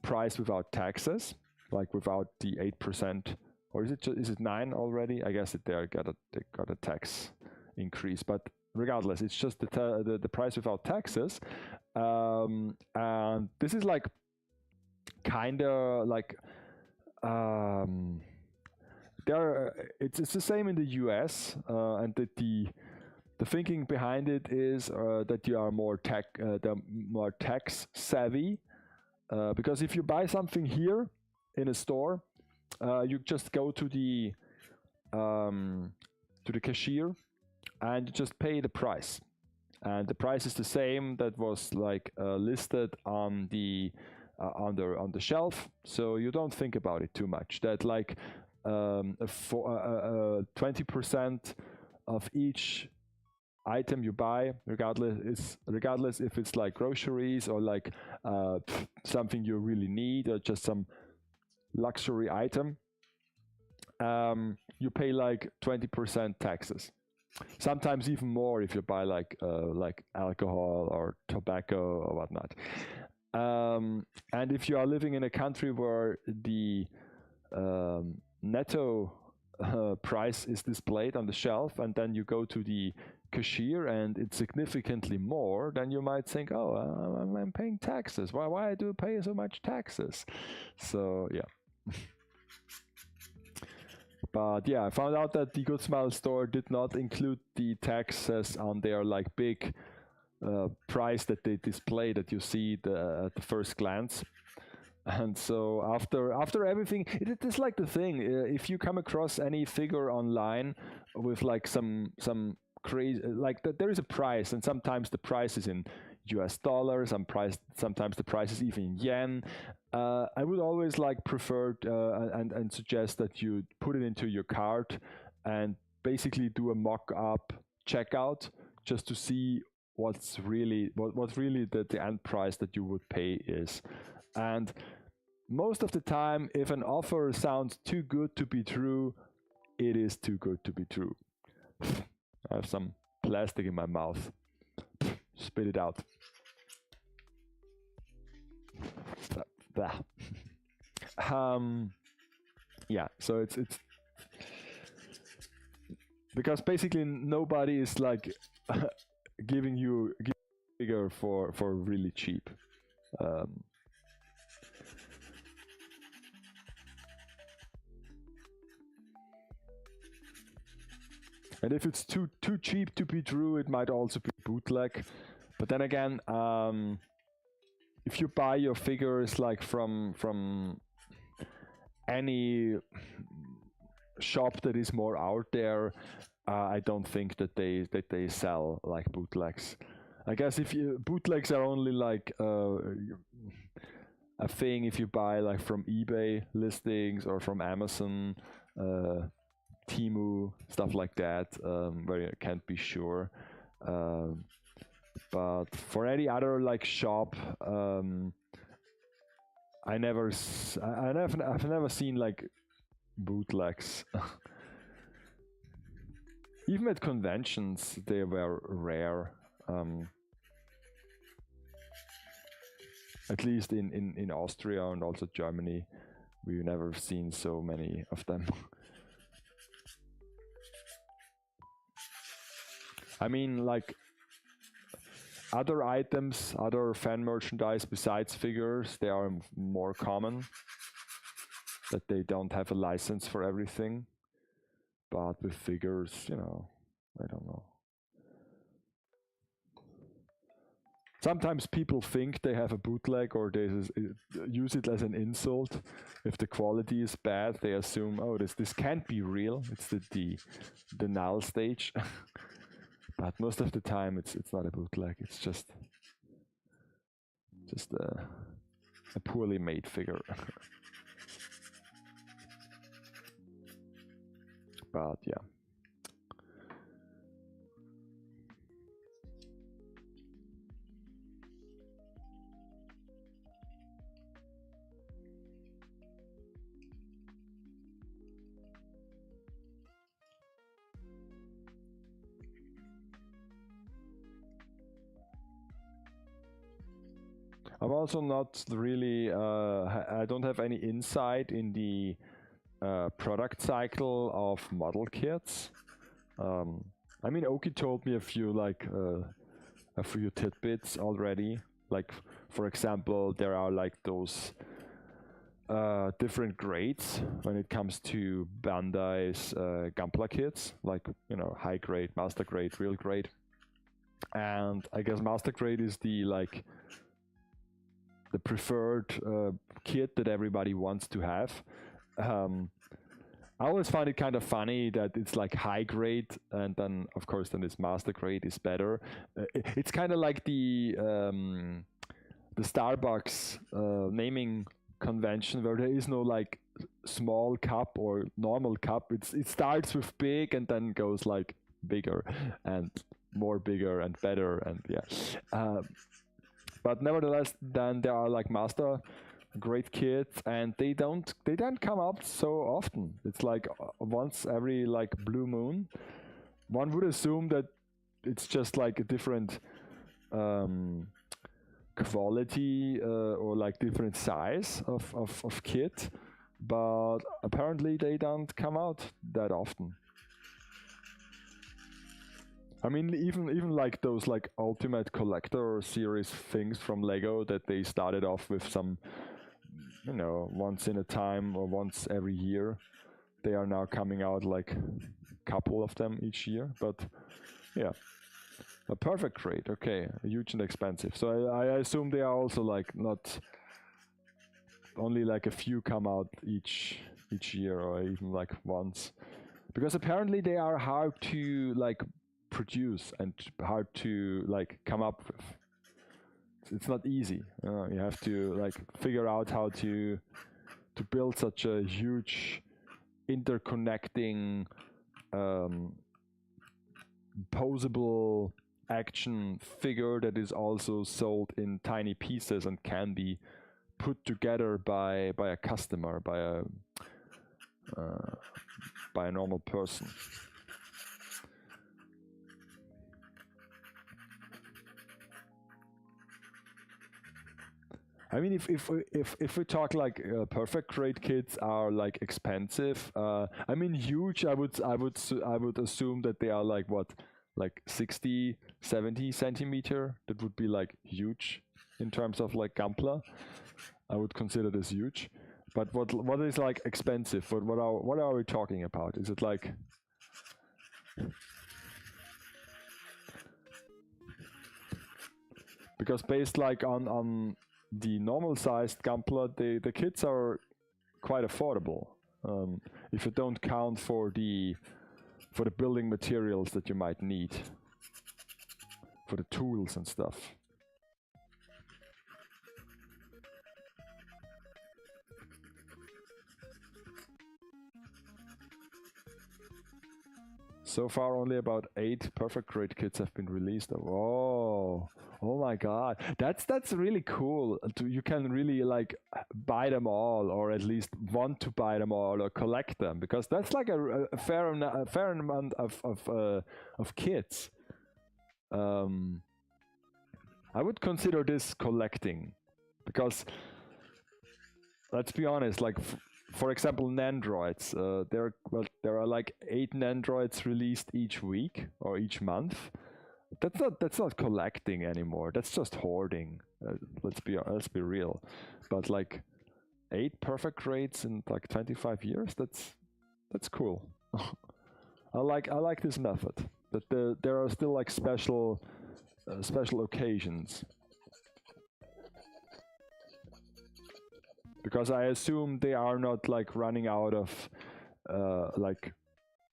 price without taxes, like without the 8%, or is it 9 already? I guess they got a tax increase, but regardless, it's just the price without taxes. And this is like kind of like it's the same in the US, and the thinking behind it is that you are more tax savvy, because if you buy something here in a store, you just go to the cashier and you just pay the price, and the price is the same that was like listed on the shelf, so you don't think about it too much. That like 20% of each item you buy, regardless if it's like groceries or like something you really need or just some luxury item, you pay like 20% taxes. Sometimes even more if you buy like alcohol or tobacco or whatnot. And if you are living in a country where the netto price is displayed on the shelf, and then you go to the cashier and it's significantly more, then you might think, oh, I'm paying taxes. Why do I pay so much taxes? So yeah. But yeah, I found out that the Good Smile store did not include the taxes on their like big price that they display that you see at the first glance. And so after everything, it is like the thing. If you come across any figure online with like some crazy, like there is a price, and sometimes the price is in US dollars, sometimes the price is even in yen. I would always like prefer and suggest that you put it into your cart and basically do a mock-up checkout just to see what's really the end price that you would pay is. And most of the time, if an offer sounds too good to be true, it is too good to be true. I have some plastic in my mouth. Spit it out. Yeah, so it's because basically nobody is like giving you a figure for really cheap. And if it's too cheap to be true, it might also be bootleg. But then again, if you buy your figures like from any shop that is more out there, I don't think that they sell like bootlegs. I guess if bootlegs are only like a thing if you buy like from eBay listings or from Amazon, Temu, stuff like that, where you can't be sure. But for any other like shop, I've never seen like bootlegs. Even at conventions, they were rare. At least in Austria and also Germany, we've never seen so many of them. I mean, like other items, other fan merchandise besides figures, they are more common, that they don't have a license for everything. But with figures, you know, I don't know. Sometimes people think they have a bootleg, or they use it as an insult. If the quality is bad, they assume, oh, this can't be real. It's the null stage. But most of the time, it's not a bootleg. It's just a poorly made figure. But yeah. I'm also not really, I don't have any insight in the product cycle of model kits. I mean, Oki told me a few tidbits already. Like, for example, there are like those different grades when it comes to Bandai's Gunpla kits, like, you know, high grade, master grade, real grade. And I guess master grade is the preferred kit that everybody wants to have. I always find it kind of funny that it's like high grade, and then of course then this master grade is better. It's kind of like the Starbucks naming convention, where there is no like small cup or normal cup. It starts with big and then goes like bigger and more bigger and better, and yeah. But nevertheless, then there are like master grade kits, and they don't come up so often. It's like once every like blue moon. One would assume that it's just like a different quality or like different size of kit, but apparently they don't come out that often. I mean, even like those like Ultimate Collector series things from Lego that they started off with some, you know, once in a time or once every year. They are now coming out like a couple of them each year, but yeah. A perfect grade, okay, huge and expensive. So I assume they are also like not only like a few come out each year, or even like once, because apparently they are hard to like produce and hard to like come up with. It's not easy. You have to like figure out how to build such a huge interconnecting posable action figure that is also sold in tiny pieces and can be put together by a customer, by a normal person. I mean, if we talk like perfect grade kits are like expensive. I mean, huge. I would assume that they are like what, like 60, 70 centimeter. That would be like huge in terms of like Gunpla. I would consider this huge. But what is like expensive? What are we talking about? Is it like? Because based like on the normal sized Gunpla, the kits are quite affordable. If you don't count for the building materials that you might need, for the tools and stuff. So far, only about 8 perfect grade kits have been released. Oh, oh my God, that's really cool. You can really like buy them all, or at least want to buy them all, or collect them, because that's like a fair amount of kits. I would consider this collecting, because let's be honest, like for example, Nandroids. There are like 8 Nandroids released each week or each month. That's not collecting anymore. That's just hoarding. Let's be real. But like 8 perfect grades in like 25 years. That's cool. I like this method. But there are still like special occasions. Because I assume they are not like running out of like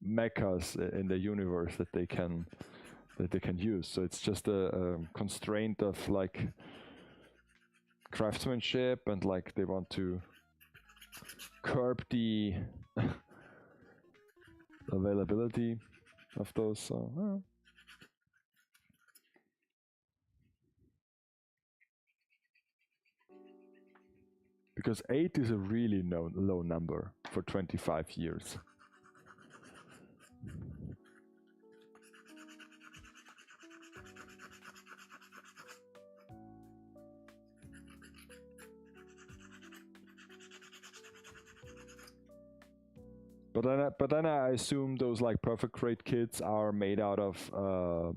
mechas in the universe that they can use. So it's just a constraint of like craftsmanship, and like they want to curb the availability of those. So, because 8 is a really low number for 25 years. But then I assume those like perfect grade kits are made out of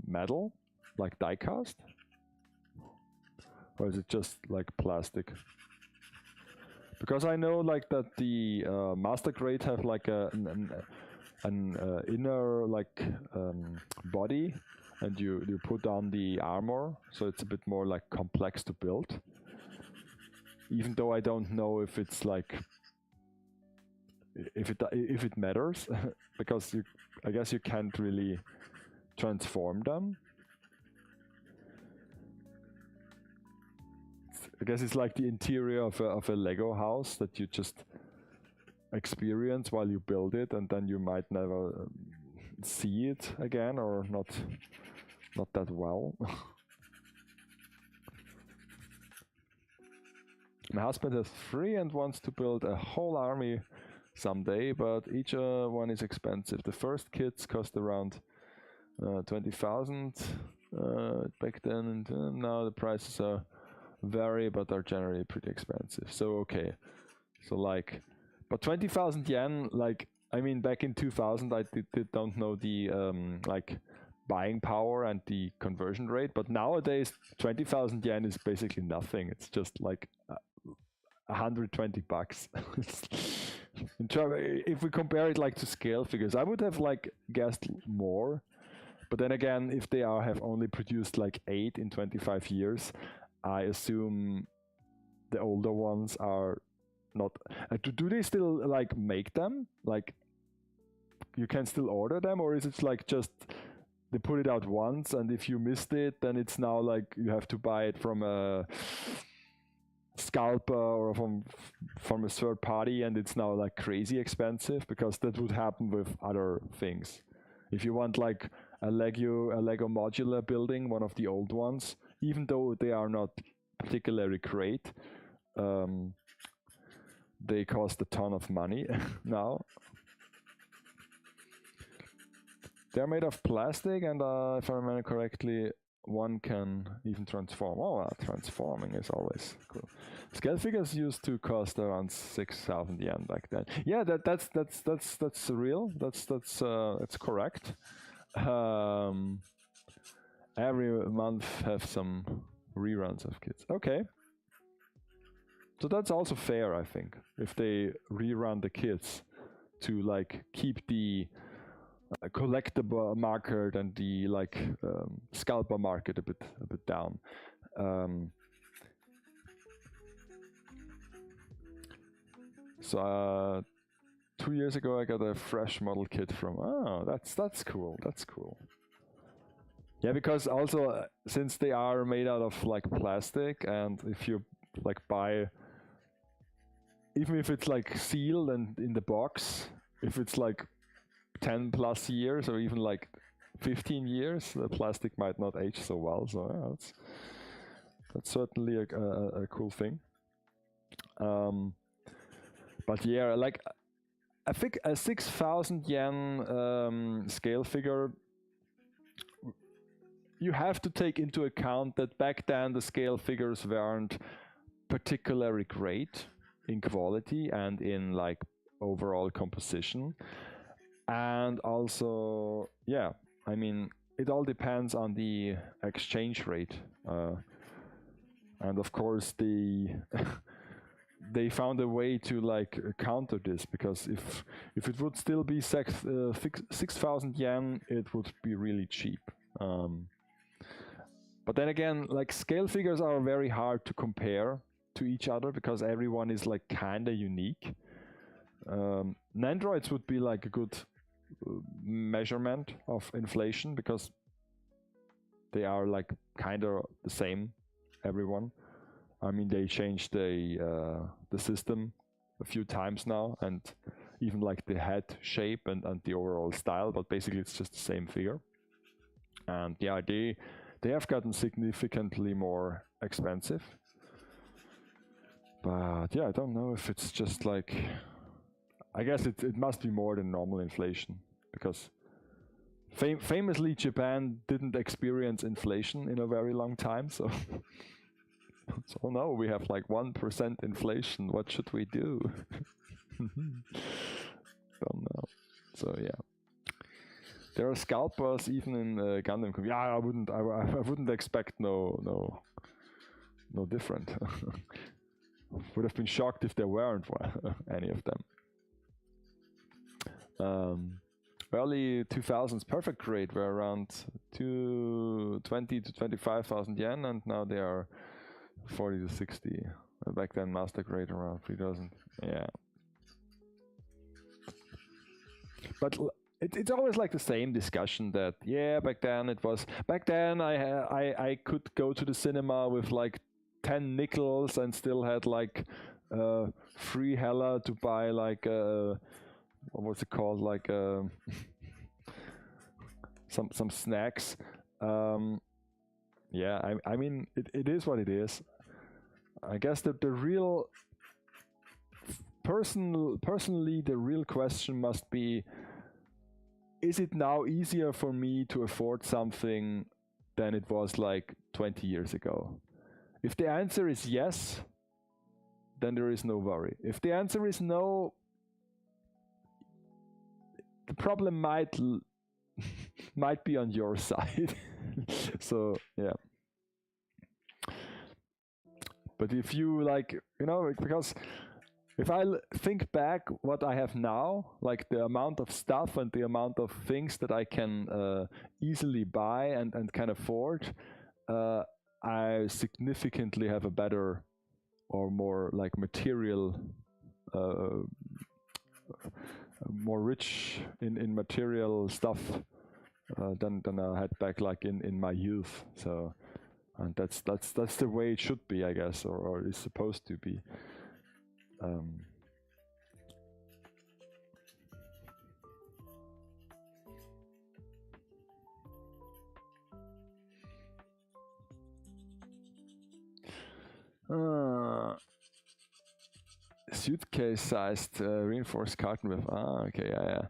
metal, like die cast, or is it just like plastic? Because I know like that the master grade have like an inner like body, and you put on the armor, so it's a bit more like complex to build. Even though I don't know if it's like if it matters, because I guess you can't really transform them. I guess it's like the interior of a Lego house that you just experience while you build it, and then you might never see it again, or not that well. My husband has 3 and wants to build a whole army someday, but each one is expensive. The first kits cost around 20,000 back then, and now the prices are vary, but are generally pretty expensive. So okay, so like, but 20,000 yen, like, I mean, back in 2000 I don't know the like buying power and the conversion rate, but nowadays 20,000 yen is basically nothing. It's just like 120 bucks. If we compare it like to scale figures, I would have like guessed more, but then again, if they have only produced like 8 in 25 years, I assume the older ones are not. Do they still like make them? Like, you can still order them, or is it like just they put it out once, and if you missed it, then it's now like you have to buy it from a scalper or from a third party, and it's now like crazy expensive? Because that would happen with other things. If you want like a Lego modular building, one of the old ones, even though they are not particularly great, they cost a ton of money now. They're made of plastic, and if I remember correctly, one can even transform. Oh, transforming is always cool. Scale figures used to cost around 6,000 yen back then. Yeah, that's real. That's correct. Every month have some reruns of kits. Okay. So that's also fair, I think, if they rerun the kits to like keep the collectible market and the like scalper market a bit down. So 2 years ago I got a fresh model kit from. Oh, that's cool. That's cool. Yeah, because also since they are made out of like plastic, and if you like buy, even if it's like sealed and in the box, if it's like 10 plus years or even like 15 years, the plastic might not age so well. So yeah, that's certainly a cool thing. But yeah, like I think a 6,000 yen scale figure, you have to take into account that back then the scale figures weren't particularly great in quality and in like overall composition. And also, yeah, I mean, it all depends on the exchange rate. And of course, they found a way to like counter this, because if it would still be 6,000 yen, it would be really cheap. But then again, like scale figures are very hard to compare to each other because everyone is like kinda unique. Nandroids would be like a good measurement of inflation because they are like kinda the same, everyone. I mean, they changed the system a few times now, and even like the head shape and the overall style, but basically it's just the same figure. And yeah, they have gotten significantly more expensive. But yeah, I don't know if it's just like, I guess it must be more than normal inflation, because famously Japan didn't experience inflation in a very long time, so so now we have like 1% inflation. What should we do? Don't know. So yeah, there are scalpers even in Gundam. Yeah, I wouldn't expect no different. Would have been shocked if there weren't any of them. Early 2000s perfect grade were around 20 to 25,000 yen, and now they are 40 to 60. Back then, master grade around 3,000. Yeah. But it's always like the same discussion that, yeah, back then I could go to the cinema with like 10 nickels and still had like free hella to buy like what was it called, like some snacks. Yeah, I mean it is what it is. I guess that the real personally the real question must be, is it now easier for me to afford something than it was like 20 years ago? If the answer is yes, then there is no worry. If the answer is no, the problem might be on your side. So yeah. But if you like, you know, because if I think back what I have now, like the amount of stuff and the amount of things that I can easily buy and can afford, I significantly have a better or more like material, more rich in material stuff than I had back like in my youth. So, and that's the way it should be, I guess, or is supposed to be. Suitcase-sized reinforced carton with. Okay, yeah.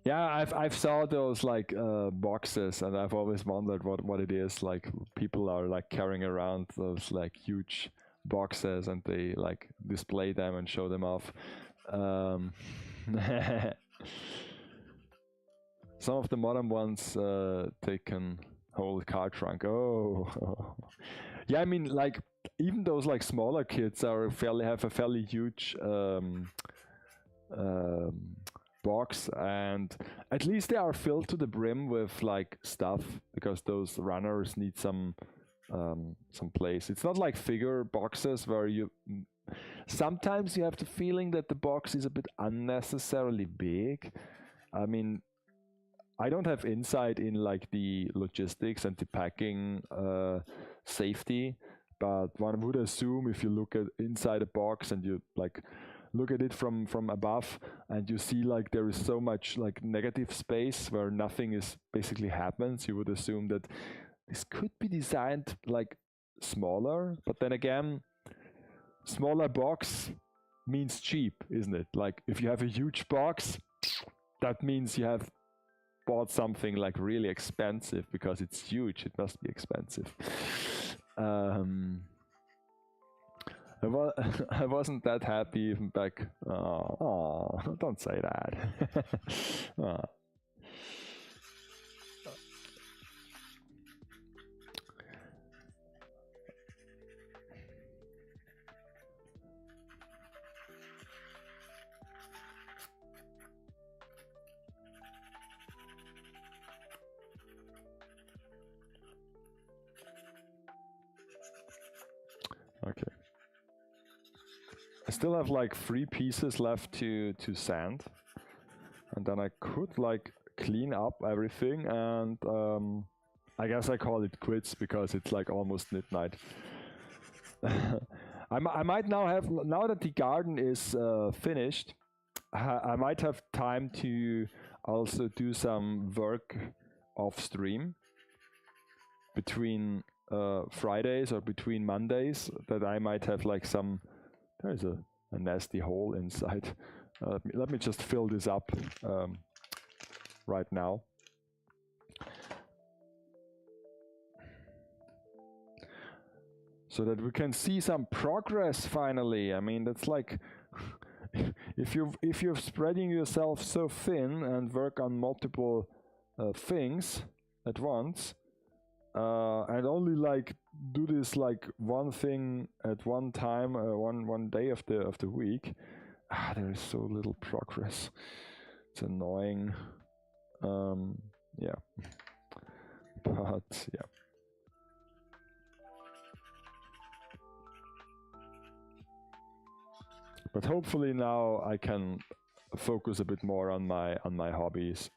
Yeah, I've saw those like boxes, and I've always wondered what it is. Like people are like carrying around those like huge boxes, and they like display them and show them off. Some of the modern ones they can hold car trunk. Oh, yeah. I mean, like even those like smaller kids have a fairly huge box, and at least they are filled to the brim with like stuff, because those runners need some place. It's not like figure boxes where you sometimes you have the feeling that the box is a bit unnecessarily big. I mean, I don't have insight in like the logistics and the packing safety, but one would assume if you look at inside a box and you like look at it from above, and you see like there is so much like negative space where nothing is basically happens, you would assume that this could be designed like smaller, but then again, smaller box means cheap, isn't it? Like if you have a huge box, that means you have bought something like really expensive, because it's huge, it must be expensive. I wasn't that happy even back. Oh, don't say that. Oh. Okay. I still have like 3 pieces left to sand, and then I could like clean up everything, and I guess I call it quits because it's like almost midnight. I might now have, now that the garden is finished, I might have time to also do some work off stream between Fridays or between Mondays, that I might have like some. There's a nasty hole inside. Let me just fill this up right now. So that we can see some progress finally. I mean, that's like if you're spreading yourself so thin and work on multiple things at once, and only like do this like one thing at one time, one day of the week, there is so little progress. It's annoying. Yeah, but yeah. But hopefully now I can focus a bit more on my hobbies.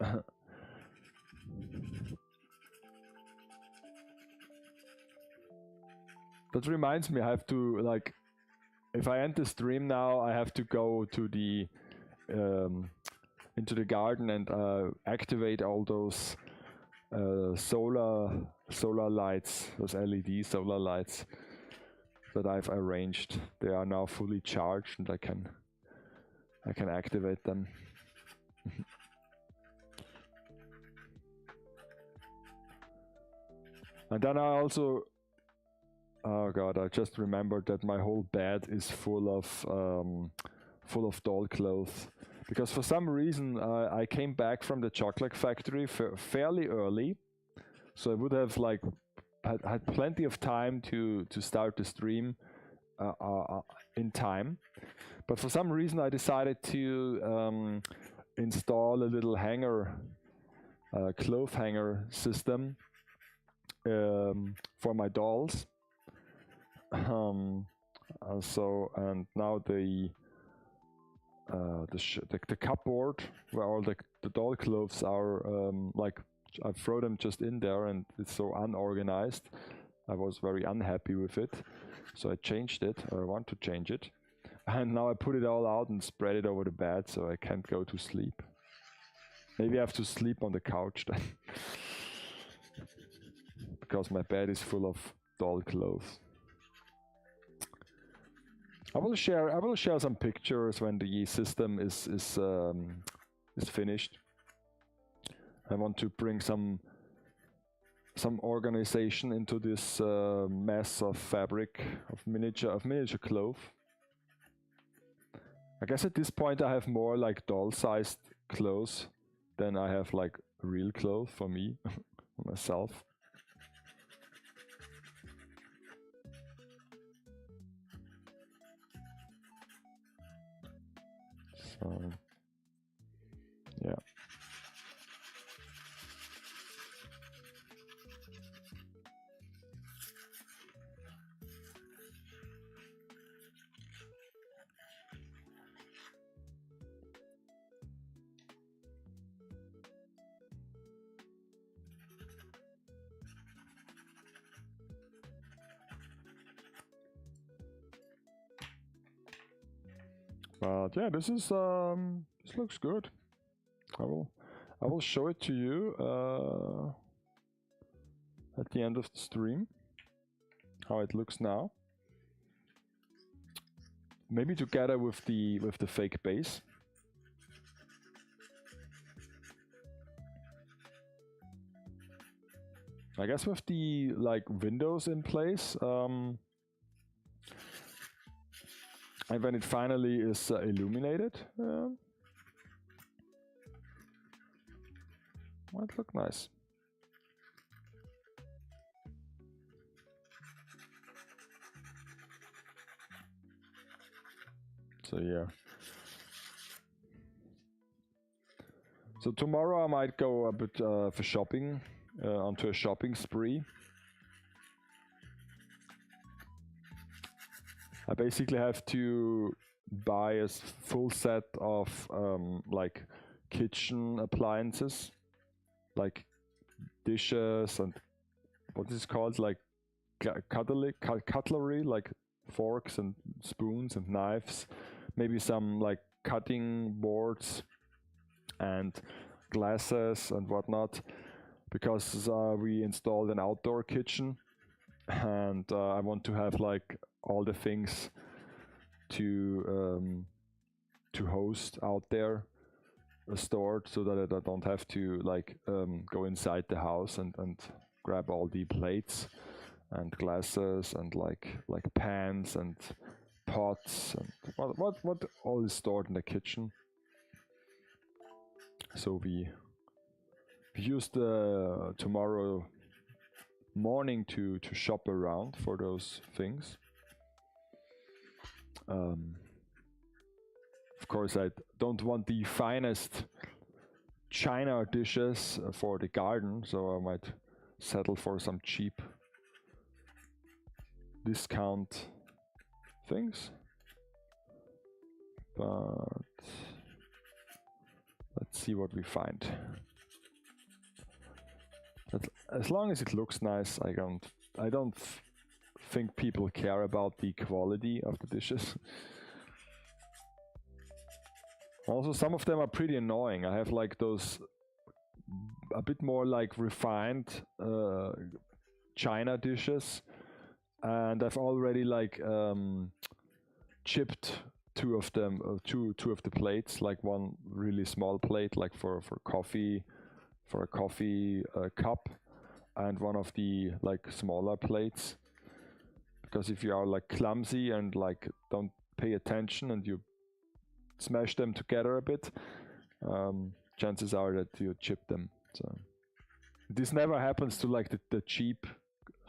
That reminds me, I have to, like, if I end the stream now, I have to go to the into the garden and activate all those solar lights, those LED solar lights that I've arranged. They are now fully charged, and I can activate them. And then I also, oh god, I just remembered that my whole bed is full of doll clothes, because for some reason I came back from the chocolate factory fairly early, so I would have like had plenty of time to start the stream in time. But for some reason I decided to install a little hanger, cloth hanger system for my dolls. So, and now the cupboard where all the doll clothes are, like, I throw them just in there, and it's so unorganized. I was very unhappy with it, so I changed it, or I want to change it. And now I put it all out and spread it over the bed, so I can't go to sleep. Maybe I have to sleep on the couch then. Because my bed is full of doll clothes. I will share some pictures when the system is finished. I want to bring some organization into this mess of fabric, of miniature cloth. I guess at this point I have more like doll-sized clothes than I have like real clothes for me, myself. So, yeah. But yeah, this is this looks good. I will show it to you at the end of the stream how it looks now. Maybe together with the fake base. I guess with the like windows in place, and when it finally is illuminated, might look nice. So yeah. So tomorrow I might go a bit for shopping, onto a shopping spree. I basically have to buy a full set of like kitchen appliances, like dishes and what is it called, like cutlery, like forks and spoons and knives, maybe some like cutting boards and glasses and whatnot, because we installed an outdoor kitchen, and I want to have like all the things to host out there stored, so that I don't have to like go inside the house and grab all the plates and glasses and like pans and pots and what all is stored in the kitchen. So we used tomorrow morning to shop around for those things. Of course, I don't want the finest china dishes for the garden, so I might settle for some cheap discount things. But let's see what we find. As long as it looks nice, I don't think people care about the quality of the dishes. Also, some of them are pretty annoying. I have like those a bit more like refined china dishes, and I've already like chipped two of them, two of the plates, like one really small plate, like for coffee, for a coffee cup, and one of the like smaller plates. Because if you are like clumsy and like don't pay attention and you smash them together a bit, chances are that you chip them. So this never happens to like the cheap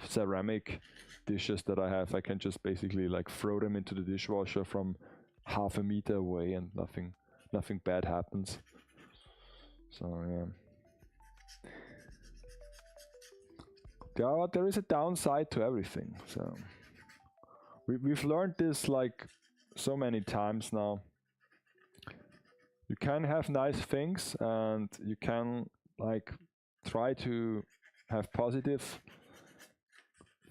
ceramic dishes that I have. I can just basically like throw them into the dishwasher from half a meter away and nothing bad happens. So yeah. There is a downside to everything. So we've learned this like so many times now. You can have nice things and you can like try to have positive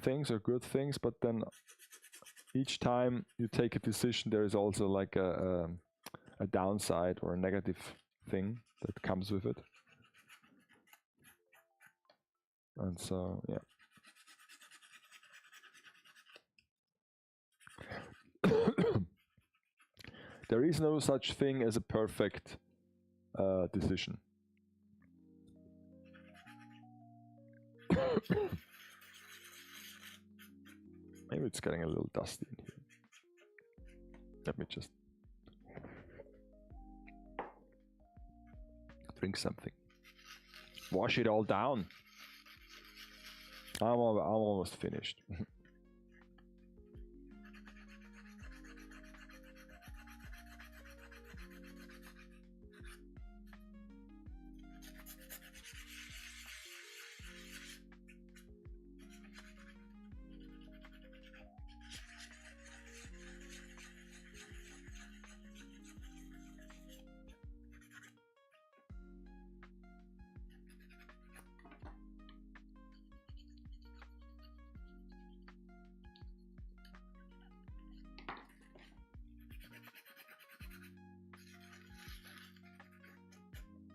things or good things, but then each time you take a decision, there is also like a downside or a negative thing that comes with it. And so, yeah. There is no such thing as a perfect decision. Maybe it's getting a little dusty in here. Let me just drink something. Wash it all down. I'm almost finished.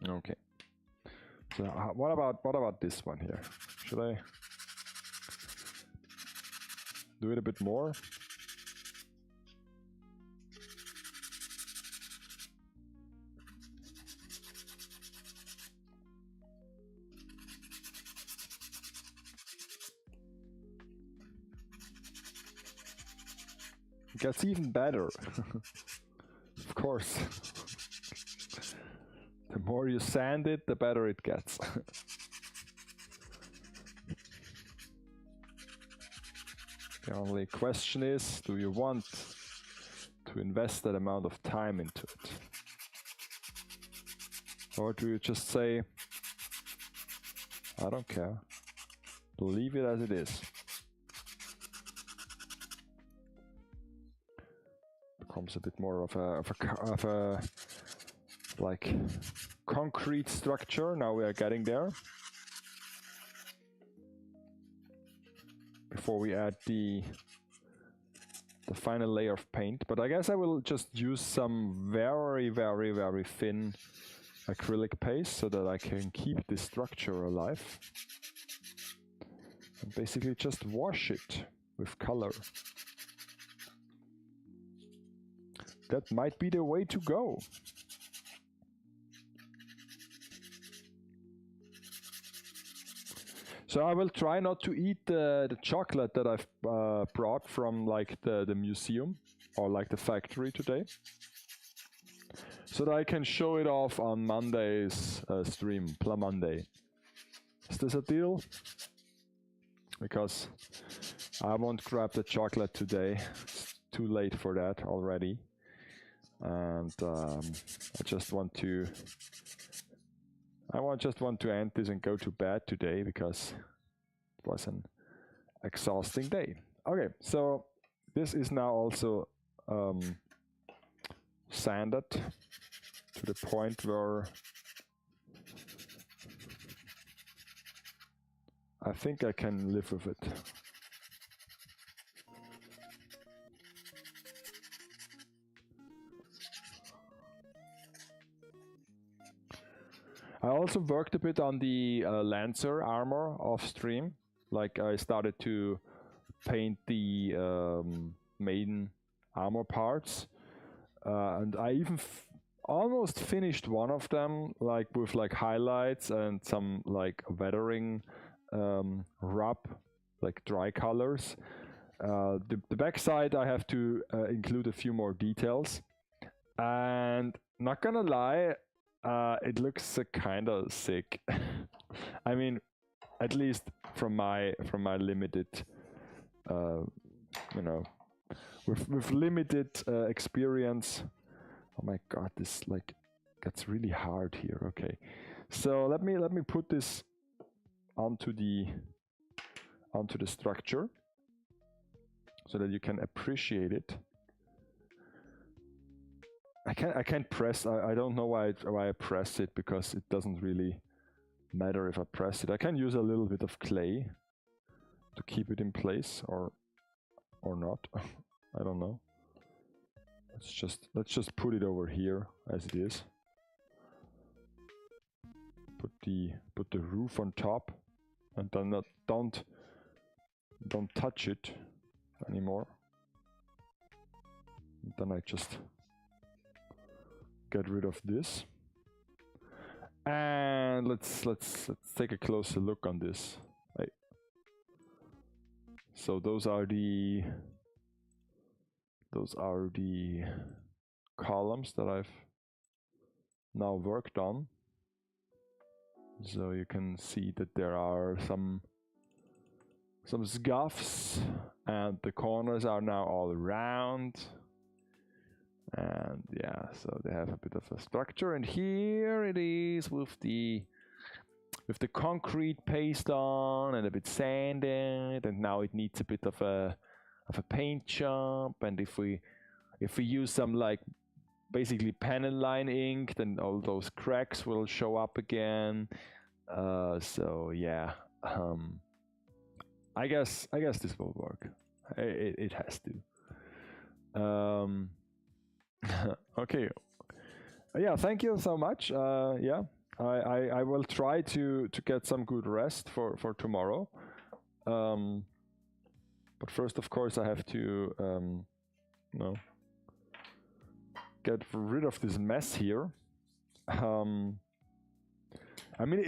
Okay. So what about this one here? Should I do it a bit more? It gets even better. Of course. The more you sand it, the better it gets. The only question is, do you want to invest that amount of time into it? Or do you just say, I don't care, leave it as it is? Becomes a bit more of a like concrete structure. Now we are getting there. Before we add the final layer of paint, but I guess I will just use some very thin acrylic paste so that I can keep this structure alive, and basically just wash it with color. That might be the way to go. So I will try not to eat the chocolate that I've brought from like the museum or like the factory today, so that I can show it off on Monday's stream, Plum Monday. Is this a deal? Because I won't grab the chocolate today. It's too late for that already. And I just want to end this and go to bed today because it was an exhausting day. Okay, so this is now also sanded to the point where I think I can live with it. I also worked a bit on the Lancer armor off stream. Like I started to paint the main armor parts, and I even almost finished one of them, like with like highlights and some like weathering rub, like dry colors. The backside I have to include a few more details, and not gonna lie, it looks kind of sick. I mean, at least from my limited, you know, with limited experience. Oh my god, this like gets really hard here. Okay, so let me put this onto the structure so that you can appreciate it. I can't press. I don't know why I press it, because it doesn't really matter if I press it. I can use a little bit of clay to keep it in place, or not. I don't know. Let's just put it over here as it is. Put the roof on top, and then don't touch it anymore. And then I just get rid of this, and let's take a closer look on this. Right. So those are the columns that I've now worked on. So you can see that there are some scuffs, and the corners are now all round. And yeah, so they have a bit of a structure, and here it is with the concrete paste on and a bit sanded, and now it needs a bit of a paint job. And if we use some like basically panel line ink, then all those cracks will show up again. So yeah, I guess this will work. It has to. Okay. Yeah, thank you so much. Yeah, I will try to get some good rest for tomorrow. But first, of course, I have to get rid of this mess here. I mean,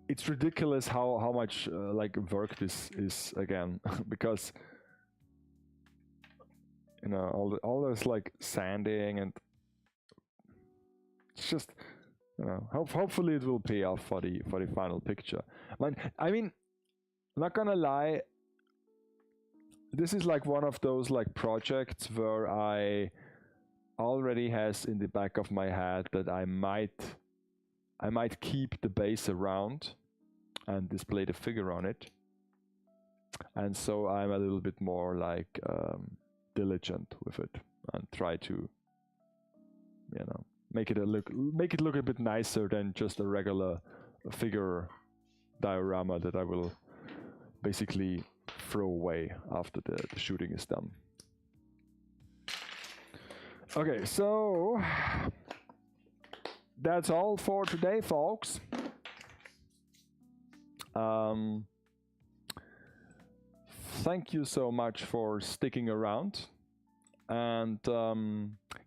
it's ridiculous how much like work this is again, because you know all this like sanding, and it's just, you know, hopefully it will pay off for the final picture. I mean, not gonna lie, this is like one of those like projects where I already has in the back of my head that I might keep the base around and display the figure on it, and so I'm a little bit more like diligent with it and try to, you know, make it look a bit nicer than just a regular figure diorama that I will basically throw away after the shooting is done. Okay, so that's all for today, folks. Thank you so much for sticking around, and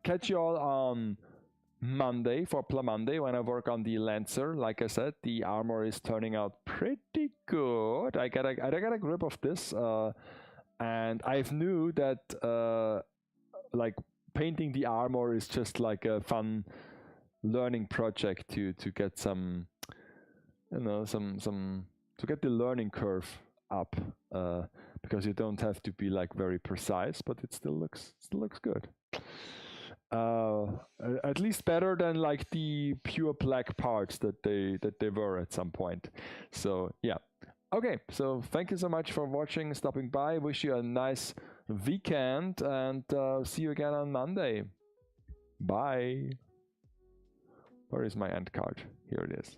catch you all on Monday for Plum Monday when I work on the Lancer. Like I said, the armor is turning out pretty good. I got a grip of this, and I've knew that like painting the armor is just like a fun learning project to get some, you know, some to get the learning curve up, because you don't have to be like very precise, but it still looks good. At least better than like the pure black parts that they were at some point. So yeah. Okay, so thank you so much for watching, stopping by. Wish you a nice weekend, and see you again on Monday. Bye. Where is my end card? Here it is.